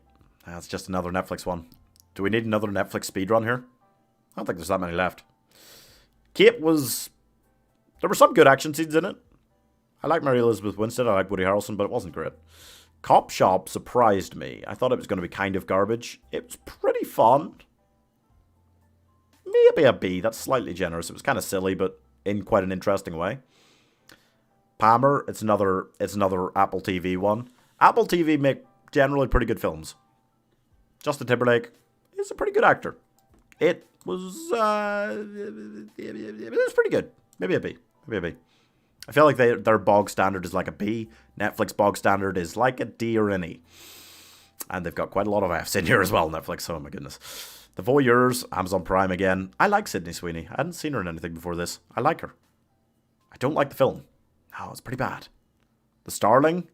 that's just another Netflix one. Do we need another Netflix speedrun here? I don't think there's that many left. Kate was... There were some good action scenes in it. I like Mary Elizabeth Winstead, I like Woody Harrelson, but it wasn't great. Cop Shop surprised me. I thought it was going to be kind of garbage. It was pretty fun. Maybe a B, that's slightly generous. It was kind of silly, but in quite an interesting way. Palmer, it's another Apple TV one. Apple TV make generally pretty good films. Justin Timberlake is a pretty good actor. It was pretty good. Maybe a B. I feel like their bog standard is like a B. Netflix bog standard is like a D or an E. And they've got quite a lot of Fs in here as well, Netflix. Oh my goodness. The Voyeurs, Amazon Prime again. I like Sydney Sweeney. I hadn't seen her in anything before this. I like her. I don't like the film. No, it's pretty bad. The Starling,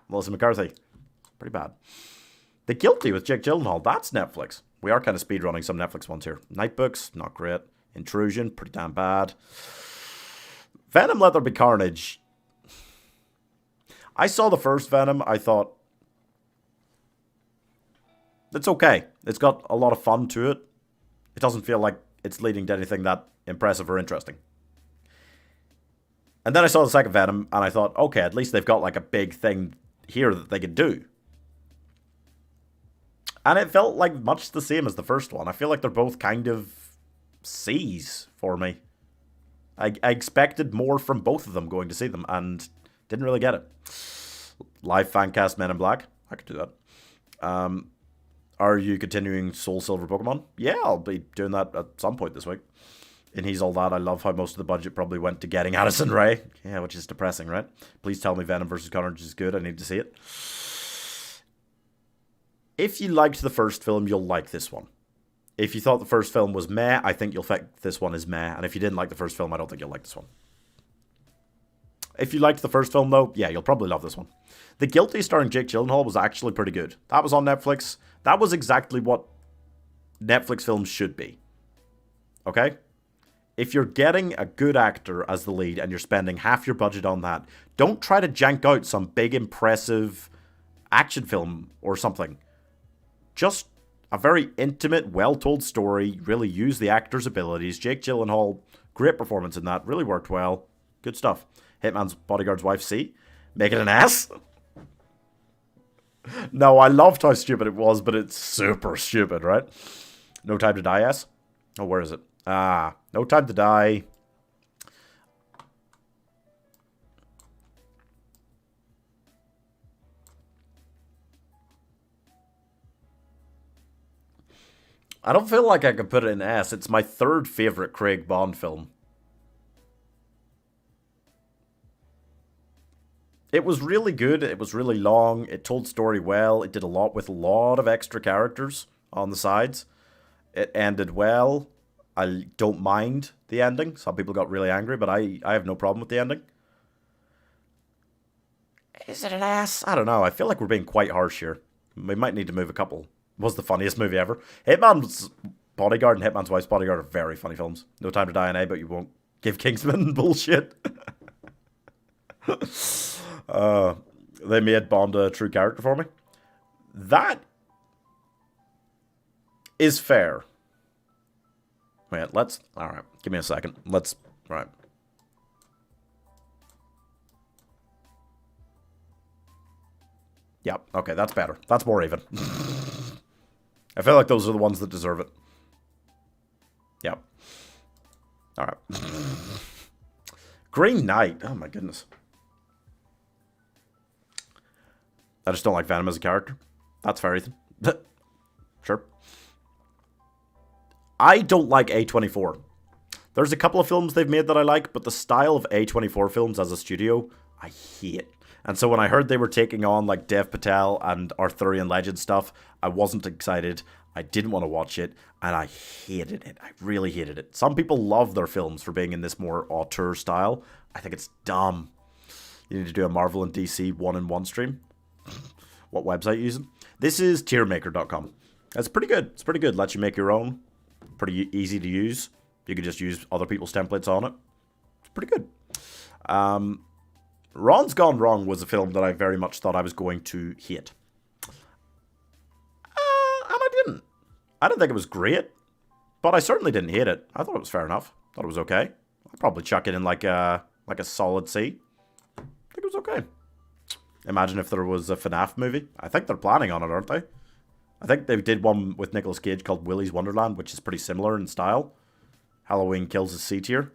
Melissa McCarthy. Pretty bad. The Guilty with Jake Gyllenhaal. That's Netflix. We are kind of speedrunning some Netflix ones here. Nightbooks, not great. Intrusion, pretty damn bad. Venom Let There Be Carnage. I saw the first Venom. I thought, it's okay. It's got a lot of fun to it. It doesn't feel like it's leading to anything that impressive or interesting. And then I saw the second Venom, and I thought, okay, at least they've got like a big thing here that they could do. And it felt like much the same as the first one. I feel like they're both kind of C's for me. I expected more from both of them going to see them, and didn't really get it. Live fan cast Men in Black. I could do that. Are you continuing Soul Silver Pokemon? Yeah, I'll be doing that at some point this week. And He's All That. I love how most of the budget probably went to getting Addison Rae. Yeah, which is depressing, right? Please tell me Venom vs. Carnage is good. I need to see it. If you liked the first film, you'll like this one. If you thought the first film was meh, I think you'll think this one is meh. And if you didn't like the first film, I don't think you'll like this one. If you liked the first film, though, yeah, you'll probably love this one. The Guilty starring Jake Gyllenhaal was actually pretty good. That was on Netflix. That was exactly what Netflix films should be. Okay? If you're getting a good actor as the lead and you're spending half your budget on that, don't try to jank out some big, impressive action film or something. Just a very intimate, well-told story. Really use the actor's abilities. Jake Gyllenhaal, great performance in that. Really worked well. Good stuff. Hitman's Bodyguard's Wife C. Make it an ass? No, I loved how stupid it was, but it's super stupid, right? No Time to Die S? Oh, where is it? No Time to Die. I don't feel like I could put it in S. It's my third favorite Craig Bond film. It was really good. It was really long. It told story well. It did a lot with a lot of extra characters on the sides. It ended well. I don't mind the ending. Some people got really angry, but I have no problem with the ending. Is it an ass? I don't know. I feel like we're being quite harsh here. We might need to move a couple. It was the funniest movie ever. Hitman's Bodyguard and Hitman's Wife's Bodyguard are very funny films. No Time to Die in A, but you won't give Kingsman bullshit. They made Bond a true character for me. That is fair. Wait, alright, give me a second. Right. Yep, okay, that's better. That's more even. I feel like those are the ones that deserve it. Yep. Alright. Green Knight. Oh my goodness. I just don't like Venom as a character. That's fair, Ethan. Sure. I don't like A24. There's a couple of films they've made that I like, but the style of A24 films as a studio, I hate. And so when I heard they were taking on like Dev Patel and Arthurian Legend stuff, I wasn't excited. I didn't want to watch it, and I hated it. I really hated it. Some people love their films for being in this more auteur style. I think it's dumb. You need to do a Marvel and DC one-in-one stream. What website are you using? This is tiermaker.com. It's pretty good. It's pretty good. Lets you make your own. Pretty easy to use. You can just use other people's templates on it. It's pretty good. Ron's Gone Wrong was a film that I very much thought I was going to hate. And I didn't. I didn't think it was great, but I certainly didn't hate it. I thought it was fair enough. Thought it was okay. I'd probably chuck it in like a solid C. I think it was okay. Imagine if there was a FNAF movie. I think they're planning on it, aren't they? I think they did one with Nicolas Cage called Willy's Wonderland, which is pretty similar in style. Halloween Kills is C tier.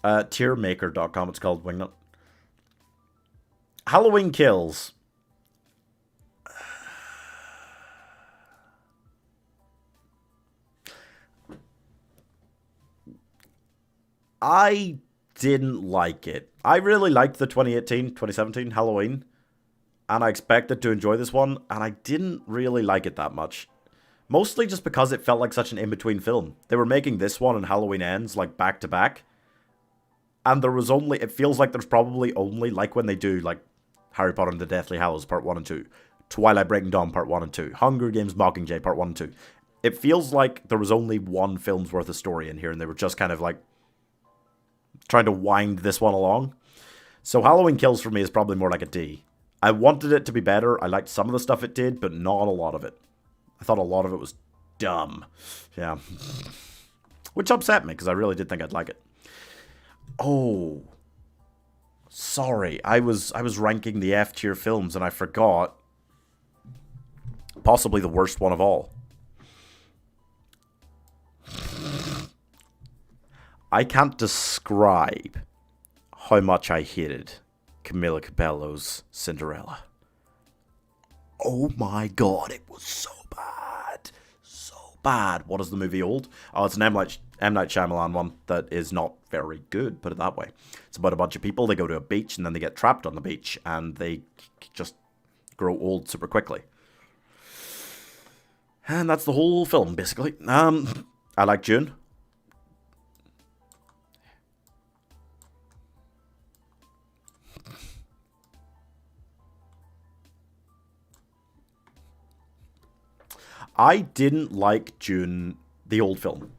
Tiermaker.com, it's called Wingnut. Halloween Kills. I didn't like it. I really liked the 2017 Halloween, and I expected to enjoy this one, and I didn't really like it that much. Mostly just because it felt like such an in-between film. They were making this one and Halloween Ends, like, back-to-back, and it feels like there's probably only, like when they do, like, Harry Potter and the Deathly Hallows Part 1 and 2, Twilight Breaking Dawn Part 1 and 2, Hunger Games Mockingjay Part 1 and 2. It feels like there was only one film's worth of story in here, and they were just kind of, like, trying to wind this one along. So Halloween Kills for me is probably more like a D. I wanted it to be better. I liked some of the stuff it did, but not a lot of it. I thought a lot of it was dumb. Yeah. Which upset me, because I really did think I'd like it. Oh. Sorry. I was ranking the F tier films, and I forgot. Possibly the worst one of all. I can't describe how much I hated Camila Cabello's Cinderella. Oh my god, it was so bad. So bad. What is the movie old? Oh, it's an M. Night Shyamalan one that is not very good, put it that way. It's about a bunch of people, they go to a beach, and then they get trapped on the beach, and they just grow old super quickly. And that's the whole film, basically. I like June. I didn't like June, the old film.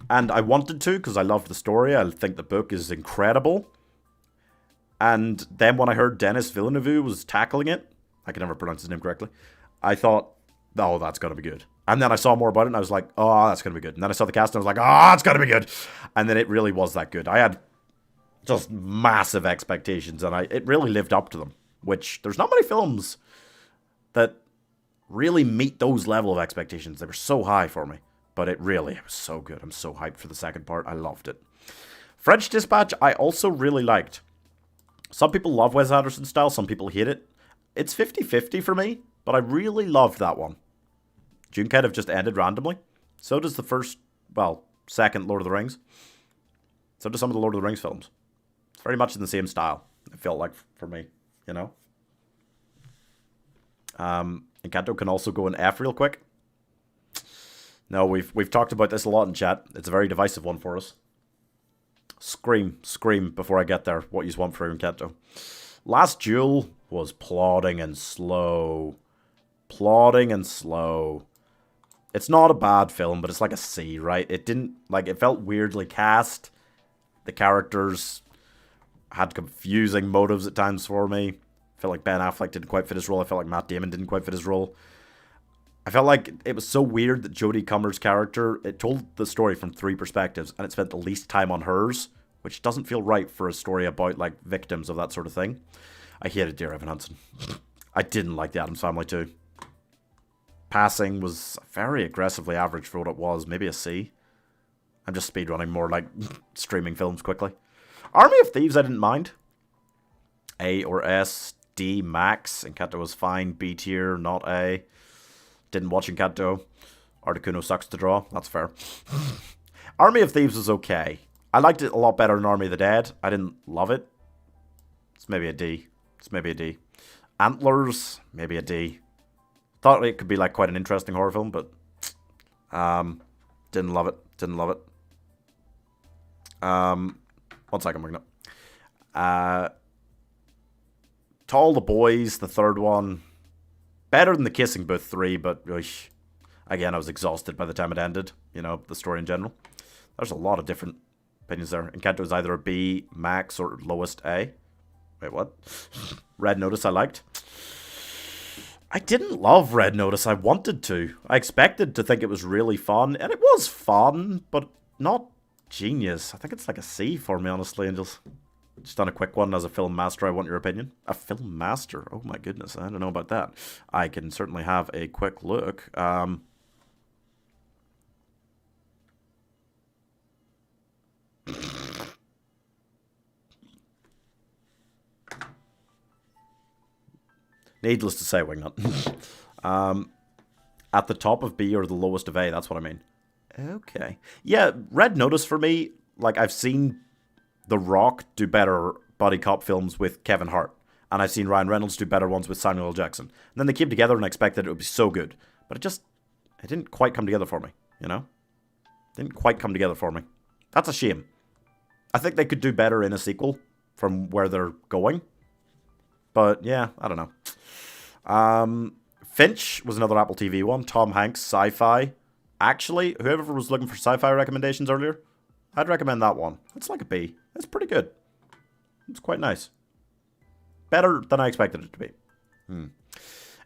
And I wanted to, because I loved the story. I think the book is incredible. And then when I heard Denis Villeneuve was tackling it, I can never pronounce his name correctly, I thought, oh, that's going to be good. And then I saw more about it, and I was like, oh, that's going to be good. And then I saw the cast, and I was like, oh, it's going to be good. And then it really was that good. I had just massive expectations, and it really lived up to them. Which, there's not many films that really meet those level of expectations. They were so high for me. But it was so good. I'm so hyped for the second part. I loved it. French Dispatch, I also really liked. Some people love Wes Anderson's style. Some people hate it. It's 50-50 for me. But I really loved that one. June kind of just ended randomly. So does the second Lord of the Rings. So do some of the Lord of the Rings films. It's very much in the same style. It felt like for me, you know. Encanto can also go in F real quick. No, we've talked about this a lot in chat. It's a very divisive one for us. Scream before I get there. What you want for Encanto. Last Duel was plodding and slow. It's not a bad film, but it's like a C, right? It felt weirdly cast. The characters had confusing motives at times for me. I felt like Ben Affleck didn't quite fit his role. I felt like Matt Damon didn't quite fit his role. I felt like it was so weird that Jodie Comer's character, it told the story from 3 perspectives, and it spent the least time on hers, which doesn't feel right for a story about, like, victims of that sort of thing. I hated Dear Evan Hansen. I didn't like The Addams Family too. Passing was very aggressively average for what it was, maybe a C. I'm just speedrunning more, like, streaming films quickly. Army of Thieves I didn't mind. A or S, D, max. Encanto was fine, B tier, not A. Didn't watch Encanto. Articuno sucks to draw. That's fair. Army of Thieves was okay. I liked it a lot better than Army of the Dead. I didn't love it. It's maybe a D. Antlers, maybe a D. Thought it could be like quite an interesting horror film, but didn't love it. One second, I'm bringing up. To All the Boys, the third one. Better than The Kissing Booth 3, but again, I was exhausted by the time it ended. You know, the story in general. There's a lot of different opinions there. Encanto is either a B, max, or lowest A. Wait, what? Red Notice I liked. I didn't love Red Notice. I wanted to. I expected to think it was really fun, and it was fun, but not genius. I think it's like a C for me, honestly, Angels. Just on a quick one, as a film master, I want your opinion. A film master? Oh my goodness, I don't know about that. I can certainly have a quick look. Needless to say, Wingnut. At the top of B or the lowest of A, that's what I mean. Okay. Yeah, Red Notice for me, like, I've seen The Rock do better buddy cop films with Kevin Hart. And I've seen Ryan Reynolds do better ones with Samuel L. Jackson. And then they came together and I expected it would be so good. But it didn't quite come together for me, you know? Didn't quite come together for me. That's a shame. I think they could do better in a sequel from where they're going. But, yeah, I don't know. Finch was another Apple TV one. Tom Hanks, sci-fi. Actually, whoever was looking for sci-fi recommendations earlier, I'd recommend that one. It's like a B. It's pretty good. It's quite nice. Better than I expected it to be.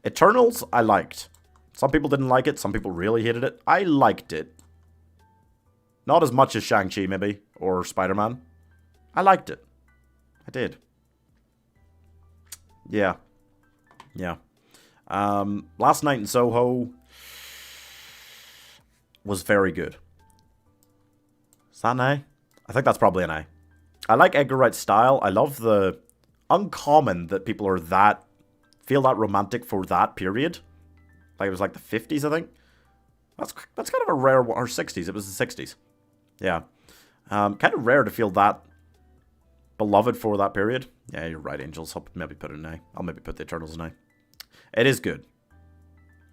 Eternals, I liked. Some people didn't like it. Some people really hated it. I liked it. Not as much as Shang-Chi, maybe, or Spider-Man. I liked it. I did. Yeah. Yeah. Last Night in Soho was very good. Is that an A? I think that's probably an A. I like Edgar Wright's style. I love the uncommon that people are feel that romantic for that period. Like it was like the 50s, I think. That's kind of a rare one, or 60s. It was the 60s. Yeah. Kind of rare to feel that beloved for that period. Yeah, you're right, Angels. I'll maybe put it in A. I'll maybe put the Eternals in A. It is good.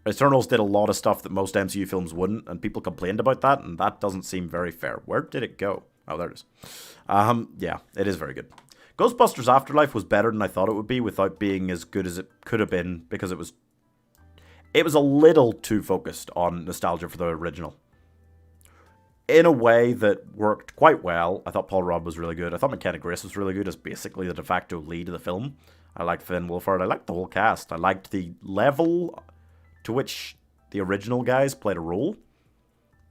Eternals did a lot of stuff that most MCU films wouldn't, and people complained about that, and that doesn't seem very fair. Where did it go? Oh, there it is. Yeah, it is very good. Ghostbusters Afterlife was better than I thought it would be without being as good as it could have been, because it was a little too focused on nostalgia for the original. In a way that worked quite well. I thought Paul Rudd was really good. I thought McKenna Grace was really good as basically the de facto lead of the film. I liked Finn Wolfhard. I liked the whole cast. I liked the level to which the original guys played a role.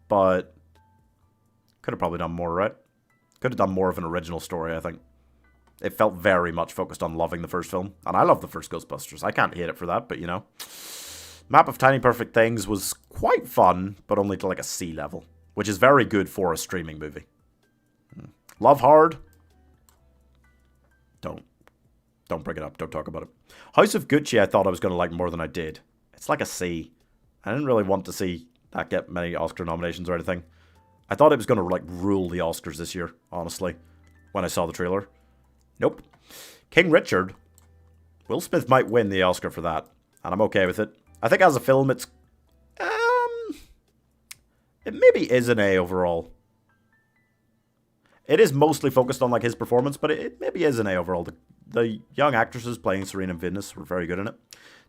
But could have probably done more, right? Could have done more of an original story, I think. It felt very much focused on loving the first film. And I love the first Ghostbusters. I can't hate it for that, but you know. Map of Tiny Perfect Things was quite fun, but only to like a C level. Which is very good for a streaming movie. Love Hard. Don't bring it up. Don't talk about it. House of Gucci I thought I was going to like more than I did. It's like a C. I didn't really want to see that get many Oscar nominations or anything. I thought it was going to like rule the Oscars this year, honestly, when I saw the trailer. Nope. King Richard. Will Smith might win the Oscar for that, and I'm okay with it. I think as a film, it maybe is an A overall. It is mostly focused on like his performance, but it maybe is an A overall. The young actresses playing Serena and Venus were very good in it.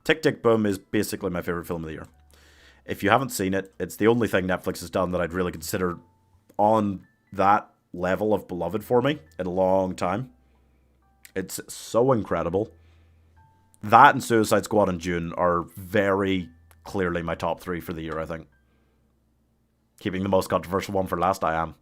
Tick Tick Boom is basically my favorite film of the year. If you haven't seen it, it's the only thing Netflix has done that I'd really consider on that level of beloved for me in a long time. It's so incredible. That and Suicide Squad and Dune are very clearly my top 3 for the year, I think. Keeping the most controversial one for last, I am.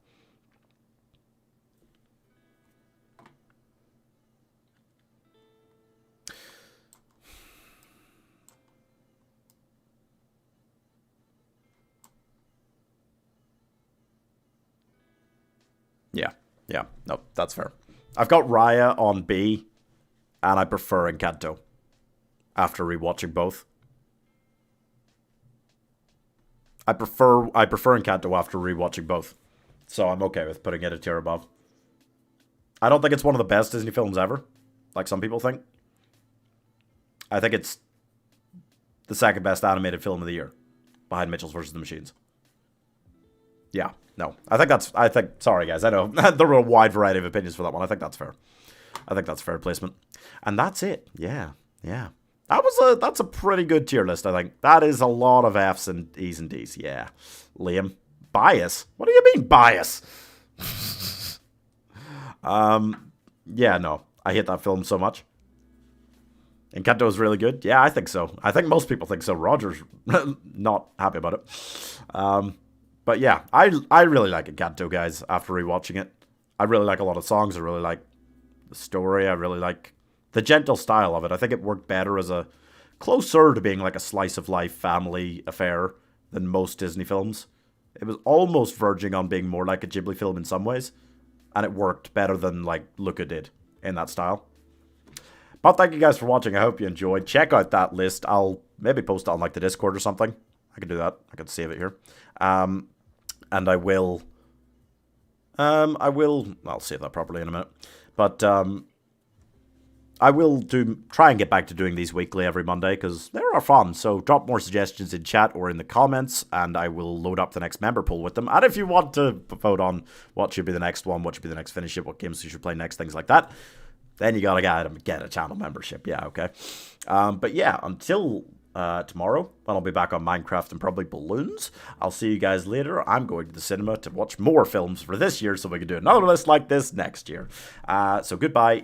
Yeah, no, that's fair. I've got Raya on B, and I prefer Encanto after rewatching both. I prefer Encanto after rewatching both, so I'm okay with putting it a tier above. I don't think it's one of the best Disney films ever, like some people think. I think it's the second best animated film of the year, behind Mitchell's vs. the Machines. Yeah, no, sorry guys, I know there were a wide variety of opinions for that one. I think that's fair. I think that's fair placement, and that's it. Yeah. That's a pretty good tier list, I think. That is a lot of F's and E's and D's. Yeah. Liam. Bias? What do you mean, bias? Yeah, no. I hate that film so much. Encanto is really good. Yeah, I think so. I think most people think so. Roger's not happy about it. But yeah, I really like Encanto, guys, after rewatching it. I really like a lot of songs. I really like the story. I really like the gentle style of it. I think it worked better as a closer to being like a slice of life family affair than most Disney films. It was almost verging on being more like a Ghibli film in some ways, and it worked better than like Luca did in that style. But thank you guys for watching. I hope you enjoyed. Check out that list. I'll maybe post it on like the Discord or something. I can do that. I can save it here. And I'll save that properly in a minute. But I will try and get back to doing these weekly every Monday because they are fun. So drop more suggestions in chat or in the comments, and I will load up the next member pool with them. And if you want to vote on what should be the next one, what should be the next finish it, what games you should play next, things like that, then you gotta get a channel membership. Yeah, okay. But yeah, until tomorrow, when I'll be back on Minecraft and probably balloons, I'll see you guys later. I'm going to the cinema to watch more films for this year so we can do another list like this next year. So goodbye.